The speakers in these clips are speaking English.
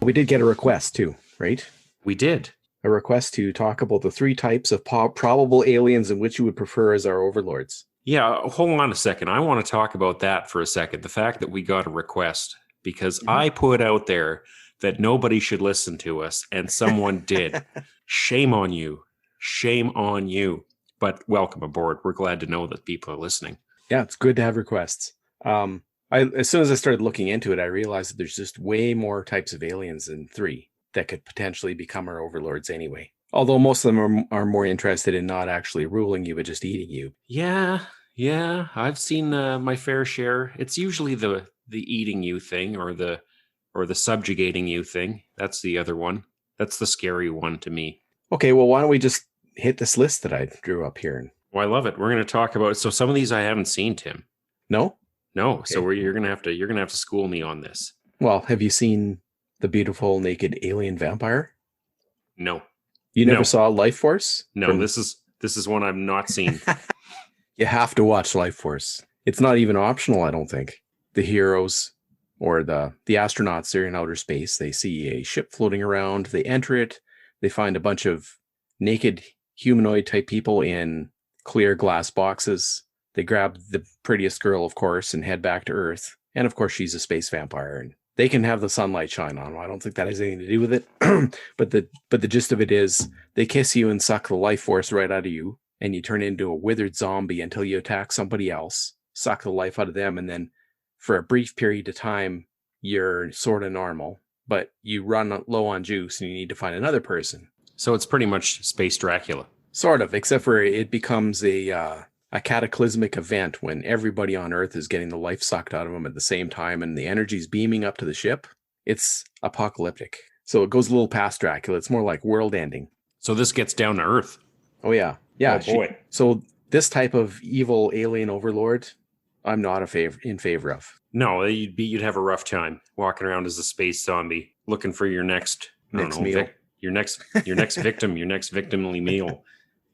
we did get a request too, right? We did. A request to talk about the 3 types of probable aliens and which you would prefer as our overlords. Yeah, hold on a second. I want to talk about that for a second. The fact that we got a request, because I put out there that nobody should listen to us, and someone did. Shame on you. Shame on you. But welcome aboard. We're glad to know that people are listening. Yeah, it's good to have requests. As soon as I started looking into it, I realized that there's just way more types of aliens than 3 that could potentially become our overlords anyway. Although most of them are more interested in not actually ruling you, but just eating you. Yeah. I've seen my fair share. It's usually the eating you thing or the subjugating you thing. That's the other one. That's the scary one to me. Okay, well, why don't we just hit this list that I drew up here? Well, I love it. We're going to talk about. So some of these I haven't seen, Tim. No. Okay. So you're going to have to school me on this. Well, have you seen the beautiful naked alien vampire? No. You never saw Lifeforce? No. This is one I've not seen. You have to watch Lifeforce. It's not even optional, I don't think. The heroes or the astronauts, they're in outer space. They see a ship floating around. They enter it. They find a bunch of naked humanoid type people in clear glass boxes. They grab the prettiest girl, of course, and head back to Earth. And of course, she's a space vampire, and they can have the sunlight shine on them. I don't think that has anything to do with it. but the gist of it is they kiss you and suck the life force right out of you, and you turn into a withered zombie until you attack somebody else, suck the life out of them, and then for a brief period of time, you're sort of normal, but you run low on juice and you need to find another person. So it's pretty much Space Dracula. Sort of, except for it becomes a cataclysmic event when everybody on Earth is getting the life sucked out of them at the same time and the energy's beaming up to the ship. It's apocalyptic. So it goes a little past Dracula. It's more like world ending. So this gets down to Earth. Oh, yeah. Yeah. Oh, boy. So this type of evil alien overlord, I'm not in favor of. No, you'd have a rough time walking around as a space zombie, looking for your next meal. Your next victim, your next victimly meal.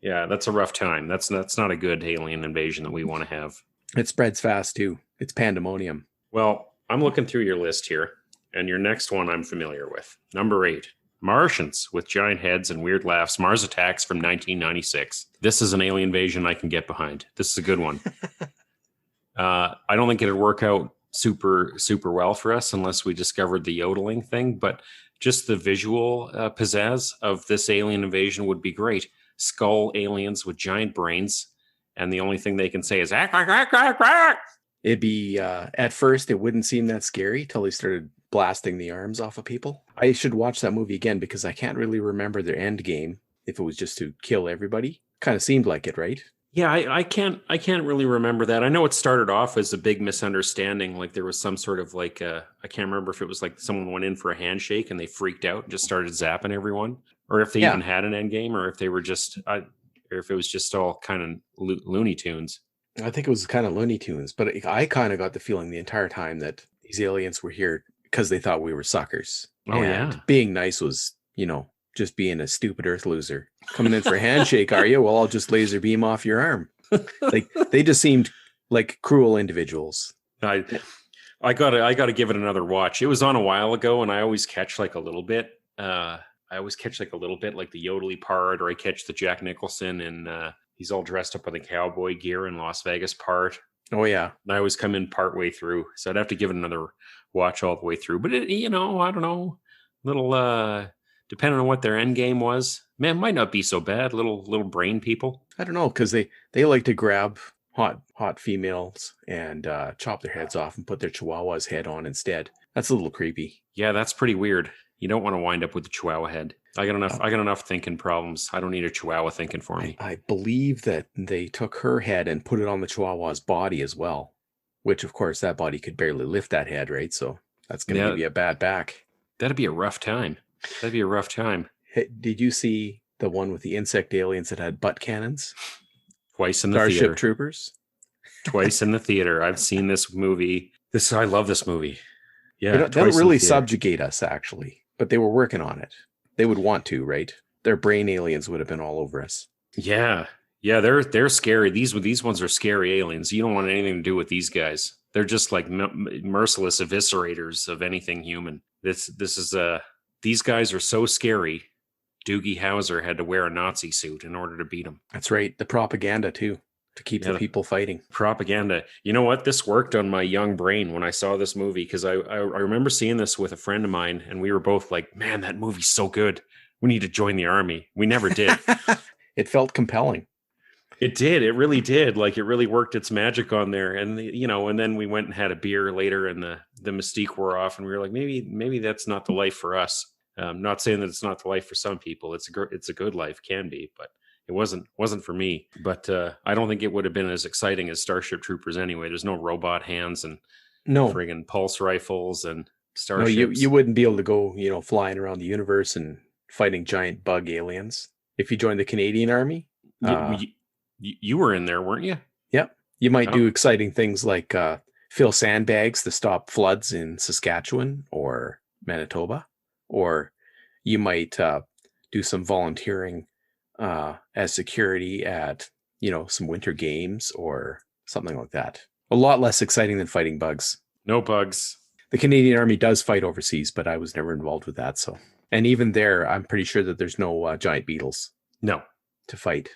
Yeah, that's a rough time. That's not a good alien invasion that we want to have. It spreads fast too. It's pandemonium. Well, I'm looking through your list here, and your next one I'm familiar with. Number 8. Martians with giant heads and weird laughs. Mars Attacks from 1996. This is an alien invasion I can get behind. This is a good one. I don't think it'd work out super well for us unless we discovered the yodeling thing, but just the visual pizzazz of this alien invasion would be great. Skull aliens with giant brains, and the only thing they can say is ack, ack, ack, ack, ack. It'd be at first it wouldn't seem that scary till they started blasting the arms off of people. I should watch that movie again because I can't really remember their end game. If it was just to kill everybody, kind of seemed like it, right? Yeah, I can't really remember that. I know it started off as a big misunderstanding. Like there was some sort of like I can't remember if it was like someone went in for a handshake and they freaked out and just started zapping everyone, or if they even had an end game, or if they were just, or if it was just all kind of Looney Tunes. I think it was kind of Looney Tunes, but I kind of got the feeling the entire time that these aliens were here because they thought we were suckers. Oh, and yeah. Being nice was, just being a stupid Earth loser. Coming in for a handshake, are you? Well, I'll just laser beam off your arm. Like they just seemed like cruel individuals. I gotta give it another watch. It was on a while ago, and I always catch like a little bit. Like the yodely part, or I catch the Jack Nicholson and he's all dressed up in the cowboy gear in Las Vegas part. Oh yeah, and I always come in part way through, so I'd have to give it another watch all the way through. But I don't know, little depending on what their end game was, man, might not be so bad. Little brain people. I don't know, because they like to grab hot females and chop their heads off and put their chihuahua's head on instead. That's a little creepy. Yeah, that's pretty weird. You don't want to wind up with the chihuahua head. I got enough thinking problems. I don't need a chihuahua thinking for me. I believe that they took her head and put it on the chihuahua's body as well, which of course that body could barely lift that head, right? So that's going to give you a bad back. That'd be a rough time. Hey, did you see the one with the insect aliens that had butt cannons? Twice in the Starship theater. Troopers? Twice in the theater. I've seen this movie. I love this movie. Yeah, they don't really subjugate us, actually, but they were working on it. They would want to, right? Their brain aliens would have been all over us. Yeah, they're scary. These ones are scary aliens. You don't want anything to do with these guys. They're just like merciless eviscerators of anything human. This is these guys are so scary. Doogie Howser had to wear a Nazi suit in order to beat him. That's right. The propaganda too, to keep the people fighting. Propaganda. You know what? This worked on my young brain when I saw this movie, because I remember seeing this with a friend of mine, and we were both like, man, that movie's so good. We need to join the army. We never did. It felt compelling. It did. It really did. Like, it really worked its magic on there. And, and then we went and had a beer later, and the mystique wore off, and we were like, maybe that's not the life for us. Not saying that it's not the life for some people. It's a good life, can be, but it wasn't for me. But I don't think it would have been as exciting as Starship Troopers anyway. There's no robot hands and friggin' pulse rifles and starships. No, you wouldn't be able to go, flying around the universe and fighting giant bug aliens. If you joined the Canadian Army, you were in there, weren't you? Yep. You might do exciting things like fill sandbags to stop floods in Saskatchewan or Manitoba. Or you might do some volunteering as security at, some winter games or something like that. A lot less exciting than fighting bugs. No bugs. The Canadian Army does fight overseas, but I was never involved with that. So, and even there, I'm pretty sure that there's no giant beetles. No. To fight.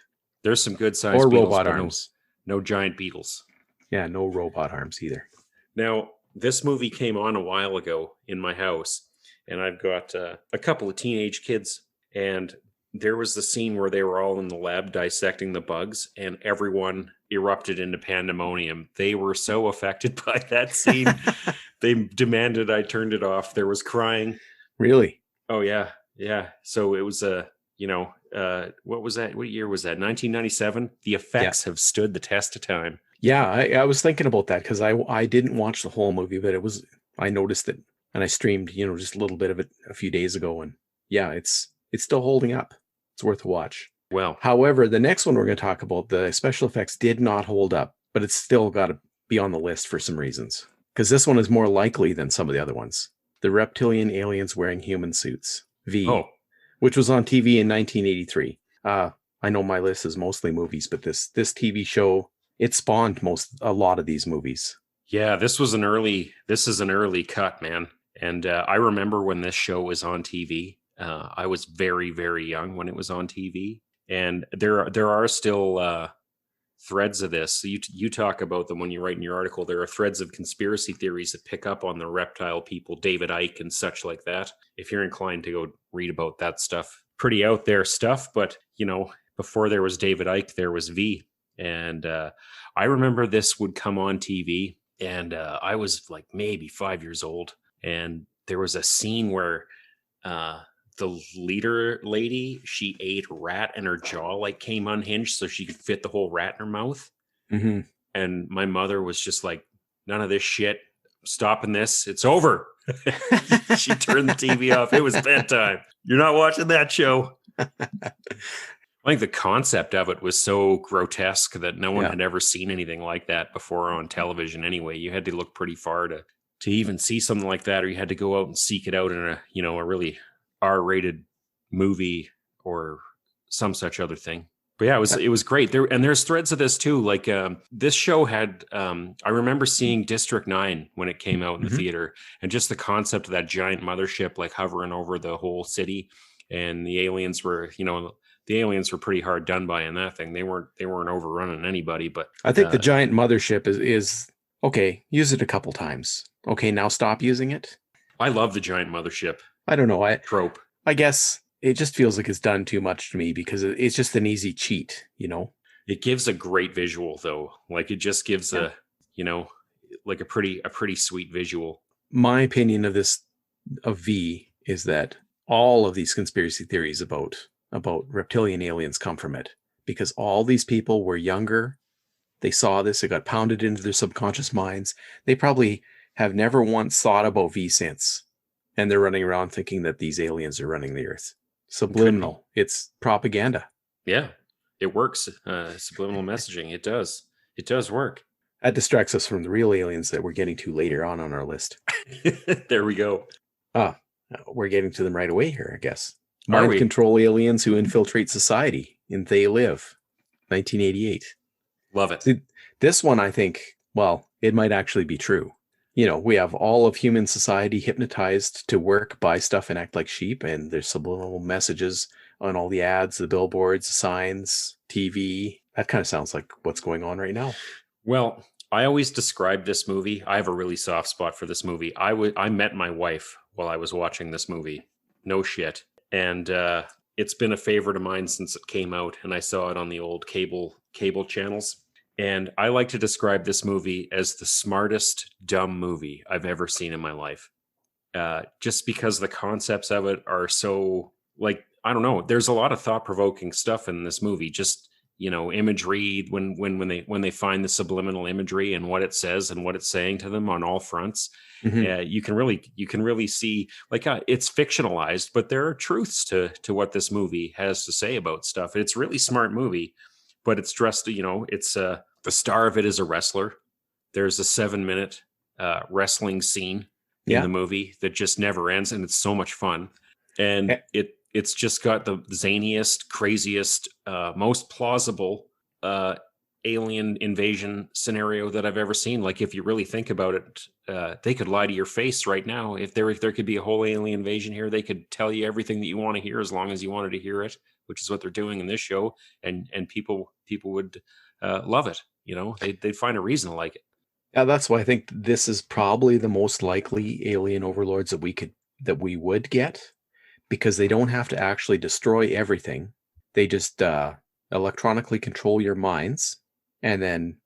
There's some good sized or beetles, robot arms. No giant beetles. Yeah, no robot arms either. Now, this movie came on a while ago in my house. And I've got a couple of teenage kids, and there was the scene where they were all in the lab dissecting the bugs, and everyone erupted into pandemonium. They were so affected by that scene. They demanded I turned it off. There was crying. Really? Oh, yeah. Yeah. So it was what was that? What year was that? 1997? The effects have stood the test of time. Yeah, I was thinking about that because I didn't watch the whole movie, but I noticed it. And I streamed, just a little bit of it a few days ago. And yeah, it's still holding up. It's worth a watch. Well, however, the next one we're going to talk about, the special effects did not hold up, but it's still got to be on the list for some reasons. Because this one is more likely than some of the other ones. The Reptilian aliens wearing human suits. Which was on TV in 1983. I know my list is mostly movies, but this TV show, it spawned a lot of these movies. Yeah, this is an early cut, man. And I remember when this show was on TV. I was very, very young when it was on TV. And there are still threads of this. So you talk about them when you write in your article. There are threads of conspiracy theories that pick up on the reptile people, David Icke and such like that. If you're inclined to go read about that stuff, pretty out there stuff. But, before there was David Icke, there was V. And I remember this would come on TV. And I was like maybe 5 years old. And there was a scene where the leader lady, she ate rat and her jaw came unhinged so she could fit the whole rat in her mouth. Mm-hmm. And my mother was just like, none of this shit. Stopping this. It's over. She turned the TV off. It was bedtime. You're not watching that show. I think the concept of it was so grotesque that no one had ever seen anything like that before on television anyway. You had to look pretty far to even see something like that, or you had to go out and seek it out in a really R-rated movie or some such other thing. But yeah, it was great. There's threads of this too. Like this show had, I remember seeing District 9 when it came out in the theater, and just the concept of that giant mothership hovering over the whole city, and the aliens were, the aliens were pretty hard done by in that thing. They weren't overrunning anybody, but I think the giant mothership is okay. Use it a couple times. Okay, now stop using it. I love the giant mothership. I don't know. Trope. I guess it just feels like it's done too much to me because it's just an easy cheat, It gives a great visual though. It just gives a pretty sweet visual. My opinion of V is that all of these conspiracy theories about reptilian aliens come from it, because all these people were younger. They saw this. It got pounded into their subconscious minds. They probably have never once thought about V since. And they're running around thinking that these aliens are running the earth. Subliminal. It's propaganda. Yeah, it works. Subliminal messaging. It does. It does work. That distracts us from the real aliens that we're getting to later on our list. There we go. We're getting to them right away here, I guess. Mind control aliens who infiltrate society in They Live, 1988. Love it. See, this one, I think, it might actually be true. we have all of human society hypnotized to work, buy stuff, and act like sheep. And there's subliminal messages on all the ads, the billboards, the signs, TV. That kind of sounds like what's going on right now. Well, I always describe this movie. I have a really soft spot for this movie. I met my wife while I was watching this movie. No shit. And it's been a favorite of mine since it came out, and I saw it on the old cable channels. And I like to describe this movie as the smartest dumb movie I've ever seen in my life. Just because the concepts of it are so, like, I don't know. There's a lot of thought-provoking stuff in this movie. Just, imagery when they find the subliminal imagery and what it says and what it's saying to them on all fronts. Mhm. You can really see, like, it's fictionalized, but there are truths to what this movie has to say about stuff. It's a really smart movie, but it's dressed. It's the star of it is a wrestler. There's a 7-minute wrestling scene in Yeah. the movie that just never ends, and it's so much fun. And it's just got the zaniest, craziest, most plausible alien invasion scenario that I've ever seen. Like, if you really think about it, they could lie to your face right now. If there could be a whole alien invasion here, they could tell you everything that you want to hear as long as you wanted to hear it, which is what they're doing in this show. And people would love it. They'd find a reason to like it. Yeah, that's why I think this is probably the most likely alien overlords that we would get, because they don't have to actually destroy everything. They just electronically control your minds and then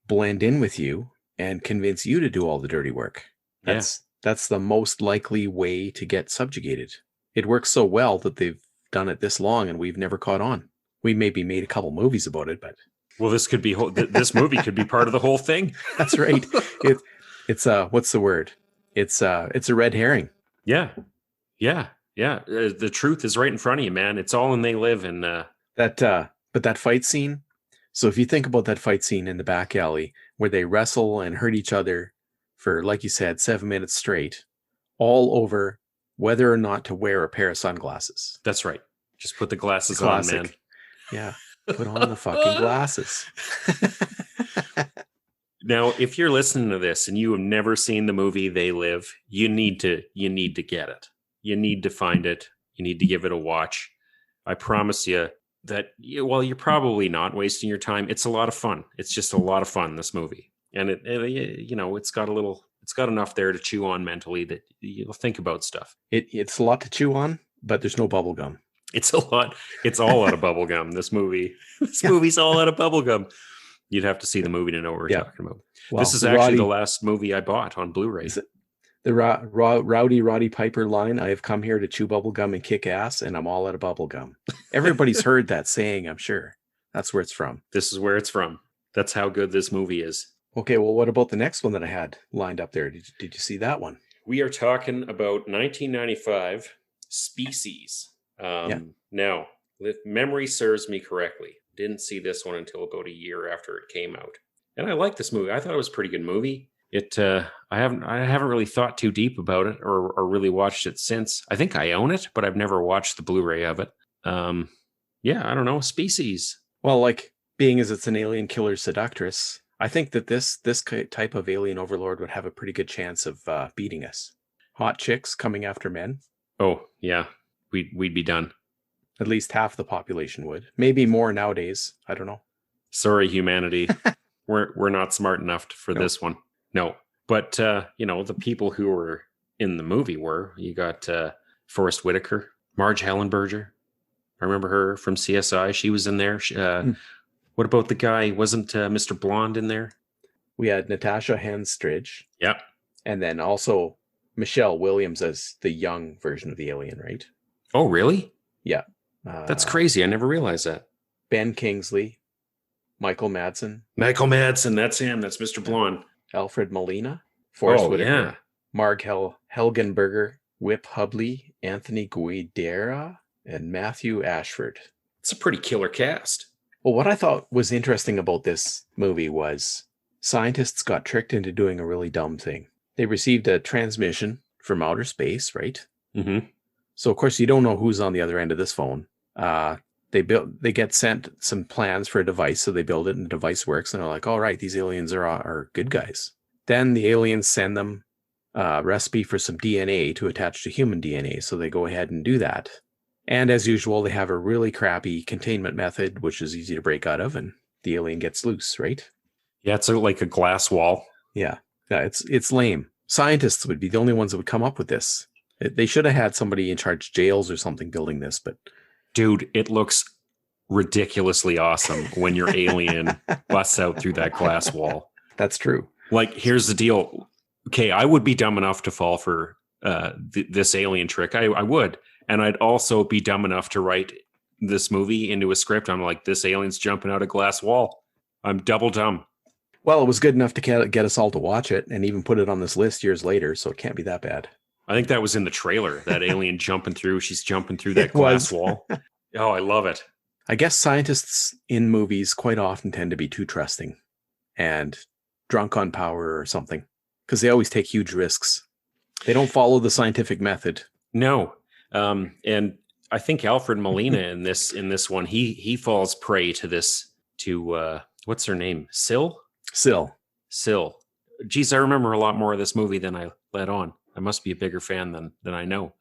blend in with you and convince you to do all the dirty work. That's the most likely way to get subjugated. It works so well that they've done it this long and we've never caught on. We maybe made a couple movies about it, but well, this could be this movie could be part of the whole thing. That's right. It's what's the word? It's a red herring. Yeah. The truth is right in front of you, man. It's all in They Live, and but that fight scene. So if you think about that fight scene in the back alley where they wrestle and hurt each other for, like you said, 7 minutes straight, all over whether or not to wear a pair of sunglasses. That's right. Just put the glasses Classic. on, man. Yeah. Put on the fucking glasses. Now, if you're listening to this and you have never seen the movie They Live, you need to get it. You need to find it. You need to give it a watch. I promise you that, well, you're probably not wasting your time. It's a lot of fun. It's just a lot of fun, this movie. And it's got enough there to chew on mentally that you'll think about stuff. It's a lot to chew on, but there's no bubble gum. It's a lot. It's all out of bubblegum, this movie. This movie's all out of bubblegum. You'd have to see the movie to know what we're talking about. Well, this is actually the last movie I bought on Blu-ray. The Rowdy Roddy Piper line, I have come here to chew bubblegum and kick ass, and I'm all out of bubblegum. Everybody's heard that saying, I'm sure. That's where it's from. This is where it's from. That's how good this movie is. Okay, well, what about the next one that I had lined up there? Did you see that one? We are talking about 1995, Species. Now, if memory serves me correctly, didn't see this one until about a year after it came out. And I like this movie. I thought it was a pretty good movie. I haven't really thought too deep about it or really watched it since. I think I own it, but I've never watched the Blu-ray of it. I don't know. Species. Well, like, being as it's an alien killer seductress, I think that this type of alien overlord would have a pretty good chance of beating us. Hot chicks coming after men. Oh, yeah. We'd be done. At least half the population would. Maybe more nowadays. I don't know. Sorry, humanity. We're not smart enough for this one. No. But, the people who were in the movie were, you got Forrest Whitaker, Marge Hellenberger. I remember her from CSI. She was in there. What about the guy? Wasn't Mr. Blonde in there? We had Natasha Henstridge. Yep. And then also Michelle Williams as the young version of the alien, right? Oh, really? Yeah. That's crazy. I never realized that. Ben Kingsley, Michael Madsen. Michael Madsen, that's him. That's Mr. Blonde. Alfred Molina, Forrest Whitaker, yeah. Marg Helgenberger, Whip Hubley, Anthony Guidera, and Matthew Ashford. It's a pretty killer cast. Well, what I thought was interesting about this movie was scientists got tricked into doing a really dumb thing. They received a transmission from outer space, right? Mm-hmm. So, of course, you don't know who's on the other end of this phone. They get sent some plans for a device, so they build it and the device works, and they're like, all right, these aliens are good guys. Then the aliens send them recipe for some DNA to attach to human DNA. So they go ahead and do that. And as usual, they have a really crappy containment method, which is easy to break out of, and the alien gets loose, right? Yeah, it's like a glass wall. Yeah, it's lame. Scientists would be the only ones that would come up with this. They should have had somebody in charge of jails or something building this, but Dude, it looks ridiculously awesome when your alien busts out through that glass wall. that's true. Like, here's the deal. Okay, I would be dumb enough to fall for this alien trick. I would. And I'd also be dumb enough to write this movie into a script. I'm like, this alien's jumping out a glass wall. I'm double dumb. Well, it was good enough to get us all to watch it and even put it on this list years later, so it can't be that bad. I think that was in the trailer, that alien jumping through. She's jumping through that It glass was. wall. Oh, I love it. I guess scientists in movies quite often tend to be too trusting and drunk on power or something, because they always take huge risks. They don't follow the scientific method. No. And I think Alfred Molina in this one, he falls prey to this, to what's her name? Syl. Geez, I remember a lot more of this movie than I let on. I must be a bigger fan than I know.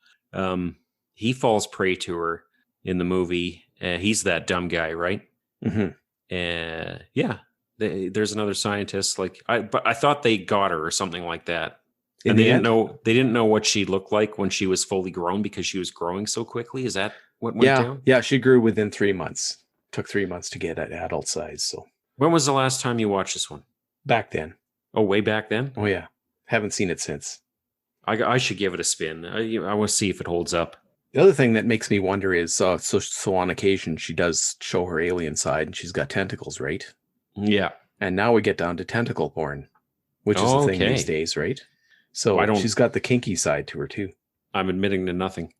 He falls prey to her in the movie. He's that dumb guy, right? Mm-hmm. Yeah. There's another scientist. But I thought they got her or something like that. In And the they end? didn't know what she looked like when she was fully grown because she was growing so quickly. Is that what went down? Yeah, she grew within 3 months. Took 3 months to get at adult size. So When was the last time you watched this one? back then. Oh, way back then? Oh yeah, haven't seen it since. I should give it a spin. I want to see if it holds up. The other thing that makes me wonder is, so on occasion she does show her alien side, and she's got tentacles, right? Yeah. And now we get down to tentacle porn, which is the thing Okay. these days, right? So she's got the kinky side to her too. I'm admitting to nothing.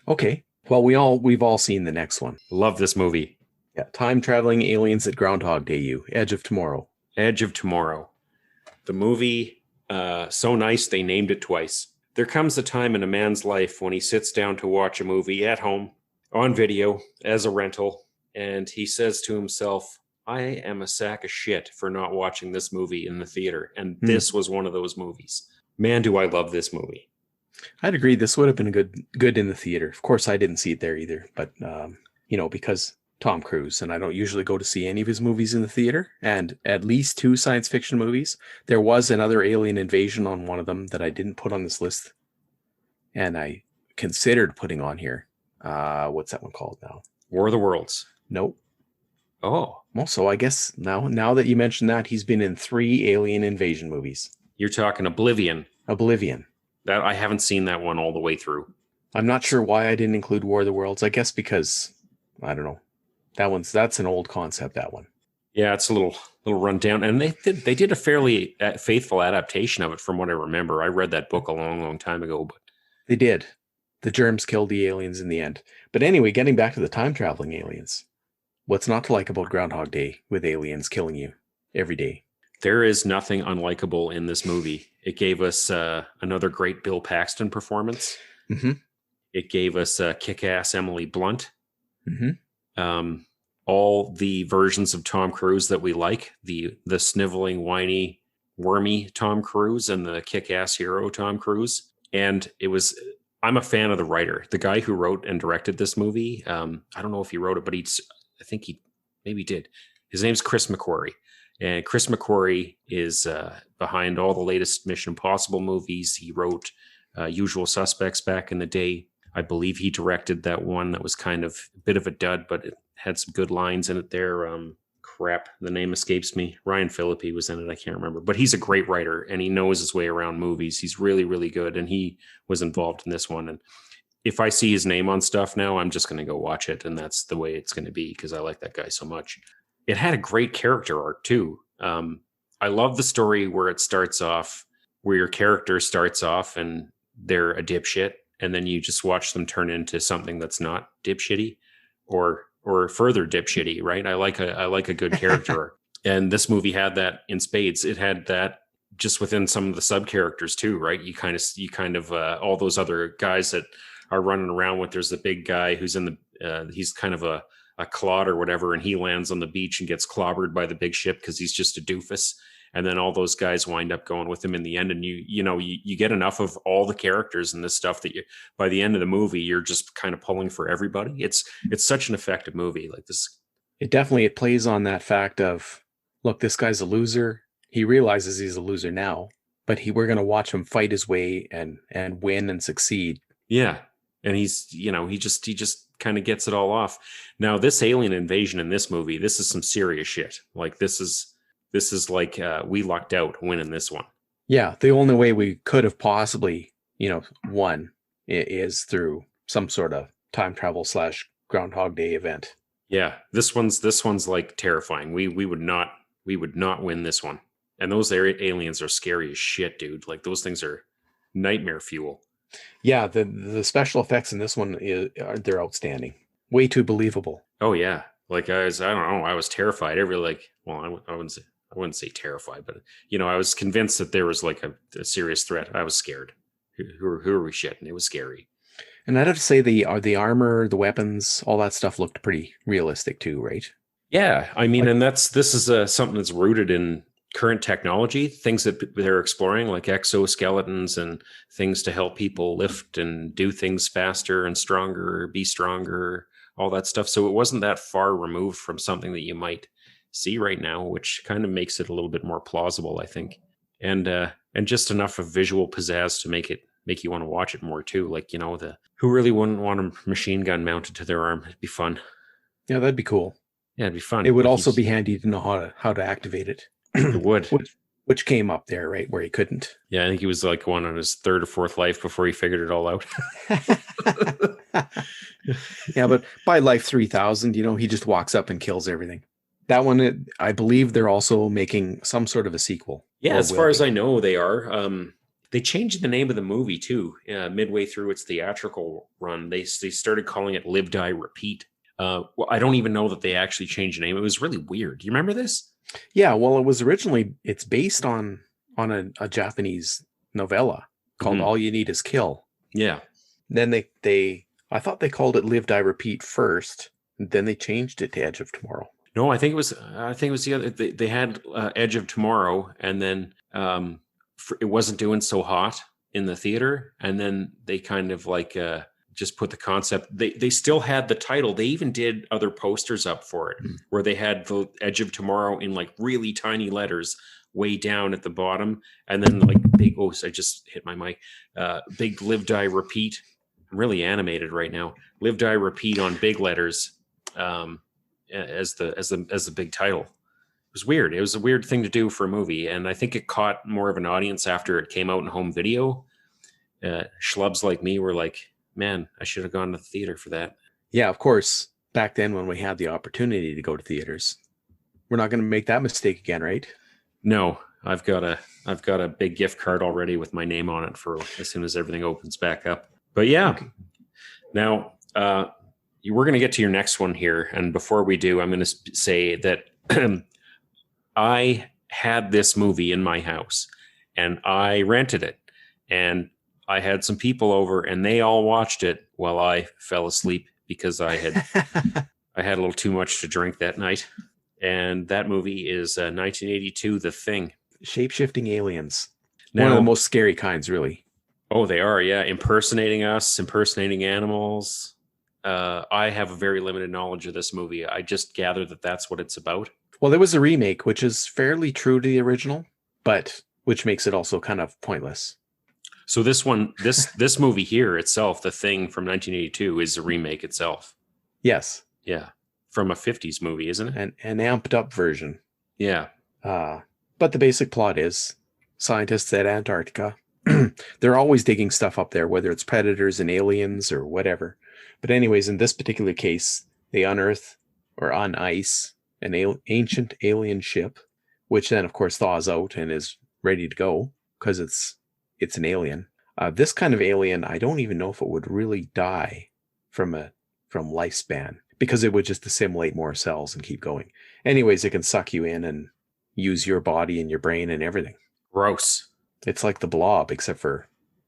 Okay. Well, we've all seen the next one. Love this movie. Yeah, time traveling aliens at Groundhog Day. Edge of Tomorrow. Edge of Tomorrow. The movie, so nice they named it twice. There comes a time in a man's life when he sits down to watch a movie at home, on video, as a rental, and he says to himself, I am a sack of shit for not watching this movie in the theater. And this was one of those movies. Man, do I love this movie. I'd agree. This would have been good in the theater. Of course, I didn't see it there either, but because Tom Cruise, and I don't usually go to see any of his movies in the theater, and at least 2 science fiction movies. There was another alien invasion on one of them that I didn't put on this list, and I considered putting on here. What's that one called now? War of the Worlds. Nope. Oh. Well, so I guess now that you mentioned that, he's been in 3 alien invasion movies. You're talking Oblivion. That I haven't seen that one all the way through. I'm not sure why I didn't include War of the Worlds. I guess because, I don't know. That's an old concept, that one. Yeah, it's a little run down. And they did a fairly faithful adaptation of it from what I remember. I read that book a long, long time ago. But They did. The germs killed the aliens in the end. But anyway, getting back to the time-traveling aliens. What's not to like about Groundhog Day with aliens killing you every day? There is nothing unlikable in this movie. It gave us another great Bill Paxton performance. Mm-hmm. It gave us kick-ass Emily Blunt. Mm-hmm. All the versions of Tom Cruise that we like, the sniveling, whiny, wormy Tom Cruise and the kick-ass hero Tom Cruise. And I'm a fan of the writer, the guy who wrote and directed this movie. I don't know if he wrote it, but I think he maybe did. His name's Chris McQuarrie. And Chris McQuarrie is behind all the latest Mission Impossible movies. He wrote Usual Suspects back in the day. I believe he directed that one that was kind of a bit of a dud, but it had some good lines in it there. The name escapes me. Ryan Phillippe was in it. I can't remember. But he's a great writer, and he knows his way around movies. He's really, really good, and he was involved in this one. And if I see his name on stuff now, I'm just going to go watch it, and that's the way it's going to be because I like that guy so much. It had a great character arc, too. I love the story where it starts off, where your character starts off and they're a dipshit, and then you just watch them turn into something that's not dipshitty or further dipshitty, right? I like a good character arc. And this movie had that in spades. It had that just within some of the sub characters too, right? You kind of all those other guys that are running around with. There's the big guy who's in the he's kind of a clod or whatever, and he lands on the beach and gets clobbered by the big ship because he's just a doofus. and then all those guys wind up going with him in the end, and you get enough of all the characters and this stuff that by the end of the movie you're just kind of pulling for everybody. It's such an effective movie. Like this, it plays on that fact of, look, this guy's a loser. He realizes he's a loser now, but we're going to watch him fight his way and win and succeed. Yeah. And he's, he just kind of gets it all off. Now, this alien invasion in this movie, this is some serious shit. Like this is like we lucked out winning this one. Yeah, the only way we could have possibly, won is through some sort of time travel / Groundhog Day event. Yeah, this one's like terrifying. We would not win this one. And those aliens are scary as shit, dude. Like those things are nightmare fuel. Yeah, the special effects in this one they're outstanding. Way too believable. Oh yeah, like I don't know, I was terrified. I wouldn't say terrified, but I was convinced that there was like a serious threat. I was scared. Who are we shitting? It was scary. And I'd have to say the armor, the weapons, all that stuff looked pretty realistic too, right? Yeah, I mean, and this is something that's rooted in current technology, things that they're exploring, like exoskeletons and things to help people lift and do things faster and stronger, be stronger, all that stuff. So it wasn't that far removed from something that you might see right now, which kind of makes it a little bit more plausible, I think. And just enough of visual pizzazz to make you want to watch it more too. Like, who really wouldn't want a machine gun mounted to their arm? It'd be fun. Yeah, that'd be cool. Yeah, it'd be fun. It would also be handy to know how to activate it. It would. Which came up there, right, where he couldn't. Yeah, I think he was like one on his third or fourth life before he figured it all out. Yeah, but by life 3000, he just walks up and kills everything. That one, I believe they're also making some sort of a sequel. Yeah, as far as I know, they are. They changed the name of the movie too. Midway through its theatrical run, they started calling it Live, Die, Repeat. Well, I don't even know that they actually changed the name. It was really weird. Do you remember this? Yeah, well, it's based on a Japanese novella called All You Need Is Kill. Yeah. Then I thought they called it Live, Die, Repeat first, and then they changed it to Edge of Tomorrow. No, I think it was the other. They had Edge of Tomorrow, and then it wasn't doing so hot in the theater, and then they kind of like just put the concept. They still had the title. They even did other posters up for it where they had the Edge of Tomorrow in like really tiny letters way down at the bottom, and then like big. Oh, I just hit my mic. Big Live, Die, Repeat. I'm really animated right now. Live, Die, Repeat on big letters. As the big title. It was weird. It was a weird thing to do for a movie, and I think it caught more of an audience after it came out in home video. Schlubs like me were like, man, I should have gone to the theater for that. Yeah, of course. Back then when we had the opportunity to go to theaters. We're not going to make that mistake again, right? No, I've got a big gift card already with my name on it for as soon as everything opens back up. But yeah. Okay. Now, we're going to get to your next one here. And before we do, I'm going to say that I had this movie in my house and I rented it. And I had some people over and they all watched it while I fell asleep because I had a little too much to drink that night. And that movie is 1982, The Thing. Shapeshifting aliens. One of the most scary kinds, really. Oh, they are. Yeah. Impersonating us, impersonating animals. I have a very limited knowledge of this movie. I just gather that that's what it's about. Well, there was a remake, which is fairly true to the original, but which makes it also kind of pointless. So this movie here itself, The Thing from 1982, is a remake itself. Yes. Yeah. From a 50s movie, isn't it? An amped up version. Yeah. But the basic plot is scientists at Antarctica. They're always digging stuff up there, whether it's predators and aliens or whatever. But anyways, in this particular case, they unearth or unice an ancient alien ship, which then, of course, thaws out and is ready to go because it's an alien. This kind of alien, I don't even know if it would really die from lifespan because it would just assimilate more cells and keep going. Anyways, it can suck you in and use your body and your brain and everything. Gross. It's like the Blob, except for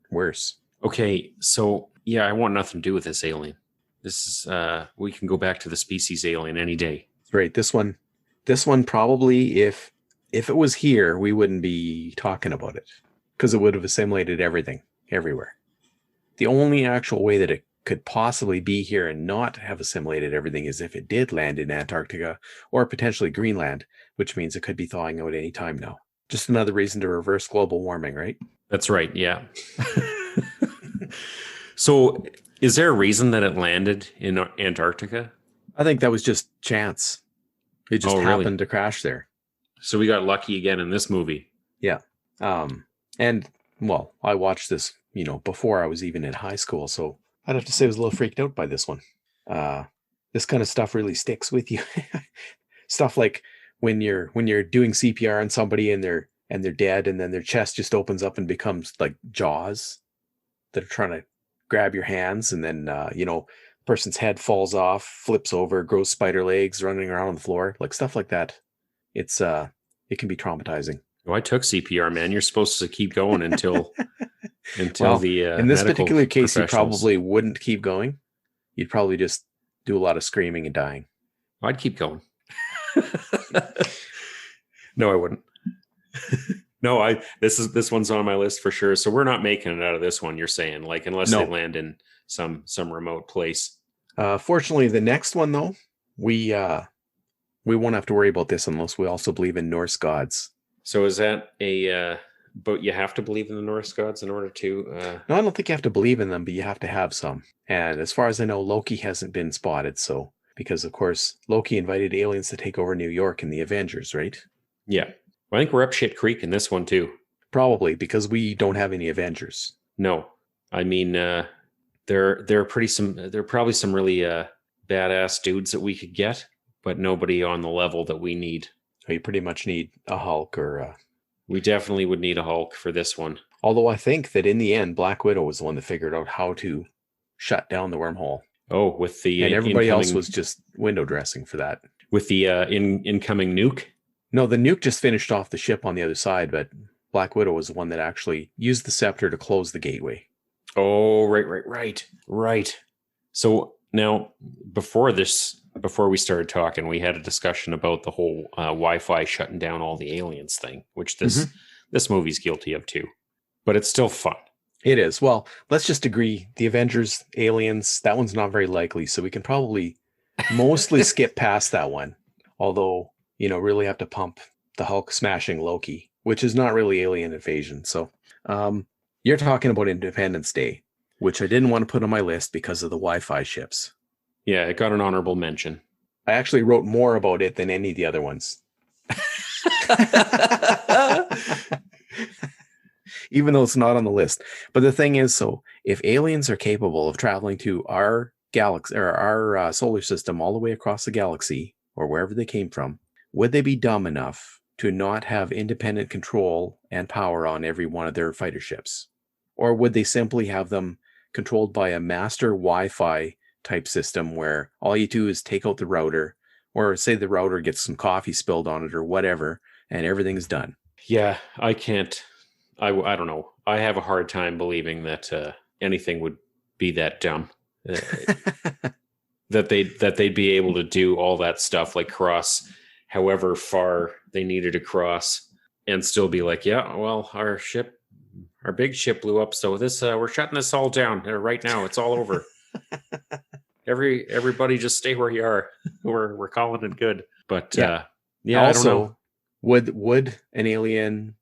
worse. Okay, so yeah, I want nothing to do with this alien. This is we can go back to the species alien any day. Right. This one probably, if If it was here, we wouldn't be talking about it because it would have assimilated everything everywhere. The only actual way that it could possibly be here and not have assimilated everything is if it did land in Antarctica or potentially Greenland, which means it could be thawing out any time now. Just another reason to reverse global warming, right? That's right. Yeah. So, is there a reason that it landed in Antarctica? I think that was just chance. It just happened to crash there. So we got lucky again in this movie. Yeah. And well, I watched this, before I was even in high school, so I'd have to say I was a little freaked out by this one. This kind of stuff really sticks with you. Stuff like when you're doing CPR on somebody and they're dead, and then their chest just opens up and becomes like jaws that are trying to grab your hands, and then person's head falls off, flips over, grows spider legs, running around on the floor, like stuff like that. It's it can be traumatizing. Oh, I took CPR, man. You're supposed to keep going until well, the in this particular case, you probably wouldn't keep going. You'd probably just do a lot of screaming and dying. I'd keep going. No, I wouldn't. No, this one's on my list for sure. So we're not making it out of this one. You're saying, like, unless they land in some remote place. Fortunately, the next one though, we won't have to worry about this unless we also believe in Norse gods. So is that but you have to believe in the Norse gods in order to... No, I don't think you have to believe in them, but you have to have some. And as far as I know, Loki hasn't been spotted. So, because of course, Loki invited aliens to take over New York in the Avengers, right? Yeah. Well, I think we're up shit creek in this one too. Probably because we don't have any Avengers. No. I mean, there are probably some really badass dudes that we could get, but nobody on the level that we need. You pretty much need a Hulk or... We definitely would need a Hulk for this one. Although I think that in the end, Black Widow was the one that figured out how to shut down the wormhole. Oh, with the... And everybody else was just window dressing for that. With the incoming nuke? No, the nuke just finished off the ship on the other side, but Black Widow was the one that actually used the scepter to close the gateway. Oh, right. So now, before we started talking, we had a discussion about the whole Wi-Fi shutting down all the aliens thing, which this movie's guilty of too. But it's still fun. It is. Well, let's just agree. The Avengers, aliens, that one's not very likely, so we can probably mostly skip past that one. Although, really have to pump the Hulk smashing Loki, which is not really alien invasion. So you're talking about Independence Day, which I didn't want to put on my list because of the Wi-Fi ships. Yeah, it got an honorable mention. I actually wrote more about it than any of the other ones. Even though it's not on the list. But the thing is, so if aliens are capable of traveling to our galaxy or our solar system all the way across the galaxy or wherever they came from, would they be dumb enough to not have independent control and power on every one of their fighter ships? Or would they simply have them controlled by a master Wi-Fi type system where all you do is take out the router, or say the router gets some coffee spilled on it or whatever, and everything's done? Yeah, I can't. I don't know. I have a hard time believing that anything would be that dumb. that they'd be able to do all that stuff, like cross however far they needed to cross and still be like, yeah, well, our big ship blew up, so this we're shutting this all down right now. It's all over. Everybody just stay where you are. We're calling it good. But yeah, also, I don't know. Would an alien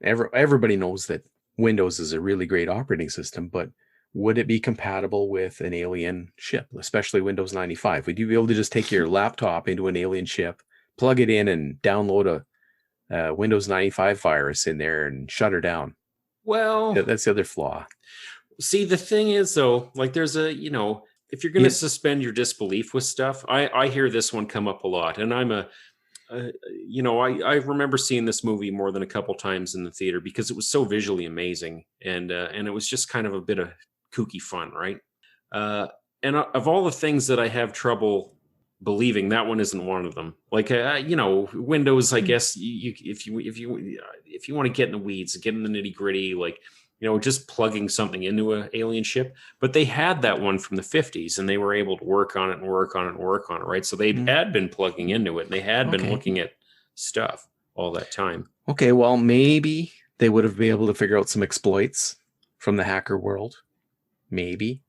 everybody knows that Windows is a really great operating system, but would it be compatible with an alien ship, especially Windows 95? Would you be able to just take your laptop into an alien ship, plug it in, and download a Windows 95 virus in there and shut her down? Well, that's the other flaw. See, the thing is, though, like there's a, if you're going to suspend your disbelief with stuff, I hear this one come up a lot. And I'm I remember seeing this movie more than a couple times in the theater because it was so visually amazing. And it was just kind of a bit of kooky fun, right? And of all the things that I have trouble believing, that one isn't one of them. Like, Windows, I guess, if you want to get in the weeds, get in the nitty gritty, like, just plugging something into an alien ship. But they had that one from the 50s and they were able to work on it, right? So they had been plugging into it and they had been looking at stuff. all that time. Okay, well, maybe they would have been able to figure out some exploits from the hacker world. Maybe.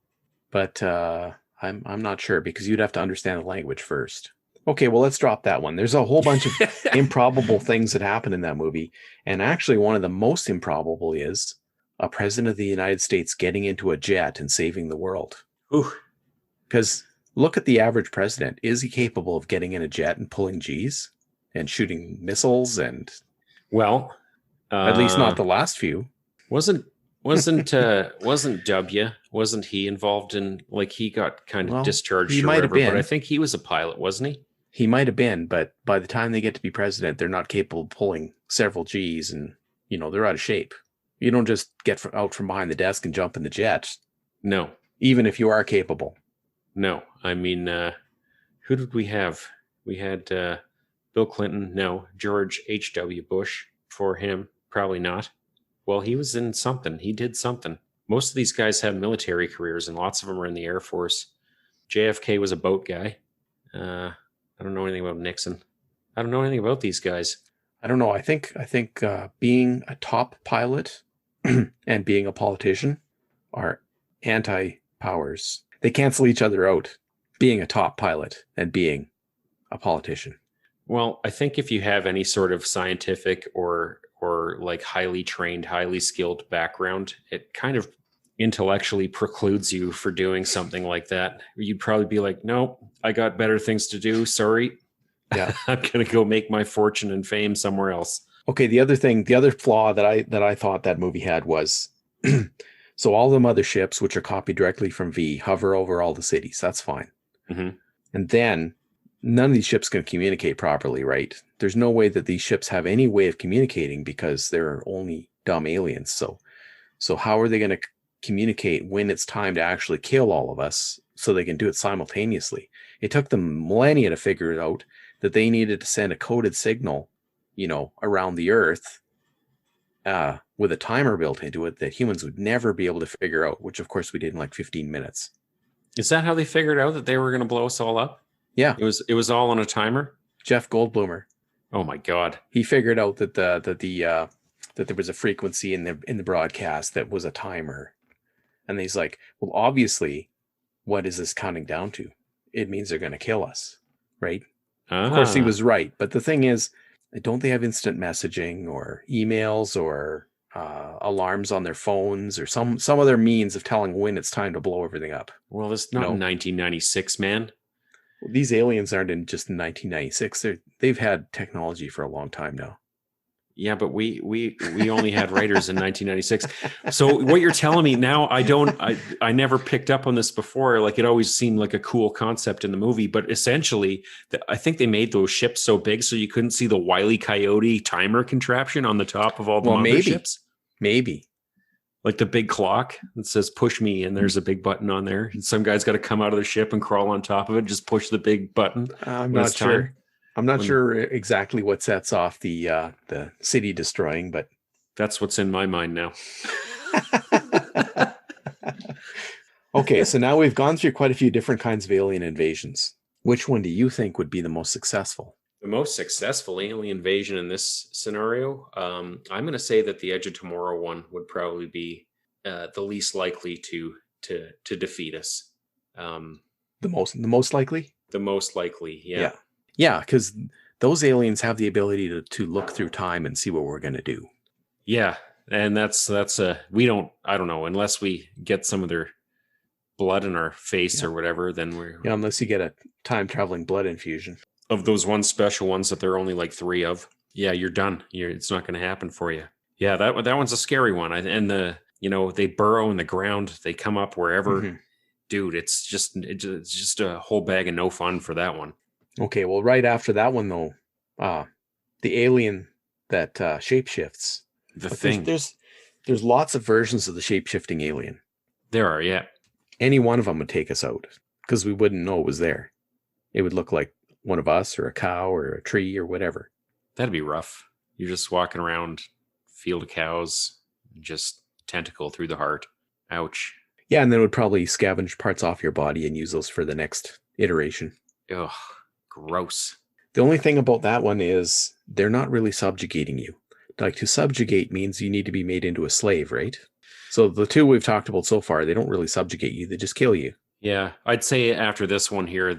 But I'm not sure, because you'd have to understand the language first. Okay, well, let's drop that one. There's a whole bunch of improbable things that happen in that movie. And actually, one of the most improbable is a president of the United States getting into a jet and saving the world. Ooh. Because look at the average president. Is he capable of getting in a jet and pulling Gs and shooting missiles? And Well, at least not the last few. Wasn't wasn't he involved in, like, he got kind of discharged he or might have whatever, been. but I think he was a pilot, wasn't he? He might have been, but by the time they get to be president, they're not capable of pulling several Gs, and they're out of shape. You don't just get out from behind the desk and jump in the jet. No. Even if you are capable. No. I mean, who did we have? We had Bill Clinton. No. George H.W. Bush. For him, probably not. Well, he was in something. He did something. Most of these guys have military careers, and lots of them are in the Air Force. JFK was a boat guy. I don't know anything about Nixon. I don't know anything about these guys. I don't know. I think being a top pilot and being a politician are anti-powers. They cancel each other out. Being a top pilot and being a politician. Well, I think if you have any sort of scientific or like highly trained, highly skilled background, it kind of intellectually precludes you for doing something like that. You'd probably be like, no, I got better things to do. Sorry. Yeah. I'm going to go make my fortune and fame somewhere else. Okay. The other flaw that I thought that movie had was, so all the motherships, which are copied directly from V, hover over all the cities. That's fine. Mm-hmm. And then none of these ships can communicate properly, right? There's no way that these ships have any way of communicating, because they're only dumb aliens. So how are they going to communicate when it's time to actually kill all of us so they can do it simultaneously? It took them millennia to figure it out that they needed to send a coded signal, around the Earth with a timer built into it that humans would never be able to figure out, which of course we did in like 15 minutes. Is that how they figured out that they were going to blow us all up? Yeah. It was all on a timer? Jeff Goldblummer. Oh my God. He figured out that that there was a frequency in the broadcast that was a timer. And he's like, well, obviously, what is this counting down to? It means they're going to kill us, right? Of course, he was right. But the thing is, don't they have instant messaging or emails or alarms on their phones or some other means of telling when it's time to blow everything up? Well, it's not 1996, man. Well, these aliens aren't in just in 1996. They've had technology for a long time now. Yeah, but we only had writers in 1996. So what you're telling me now, I never picked up on this before. Like, it always seemed like a cool concept in the movie, but essentially, I think they made those ships so big so you couldn't see the Wile E. Coyote timer contraption on the top of all the motherships. Maybe. Like the big clock that says push me, and there's a big button on there. And some guy's got to come out of the ship and crawl on top of it, just push the big button. I'm not sure. I'm not sure exactly what sets off the city destroying, but that's what's in my mind now. Okay, so now we've gone through quite a few different kinds of alien invasions. Which one do you think would be the most successful? The most successful alien invasion in this scenario, I'm going to say that the Edge of Tomorrow one would probably be the least likely to defeat us. The most likely? The most likely, yeah. Yeah, because those aliens have the ability to look through time and see what we're going to do. Yeah, and that's I don't know, unless we get some of their blood in our face or whatever, then we're... Yeah, unless you get a time-traveling blood infusion. Of those one special ones that there are only like 3 of. Yeah, you're done. It's not going to happen for you. Yeah, that one's a scary one. And they burrow in the ground. They come up wherever. Mm-hmm. Dude, it's just a whole bag of no fun for that one. Okay, well, right after that one, though, the alien that shapeshifts. The thing. There's lots of versions of the shapeshifting alien. There are, yeah. Any one of them would take us out because we wouldn't know it was there. It would look like one of us or a cow or a tree or whatever. That'd be rough. You're just walking around, field of cows, just tentacle through the heart. Ouch. Yeah, and then it would probably scavenge parts off your body and use those for the next iteration. Ugh, gross. The only thing about that one is they're not really subjugating you. Like, to subjugate means you need to be made into a slave, right? So the two we've talked about so far, they don't really subjugate you. They just kill you. Yeah, I'd say after this one here, I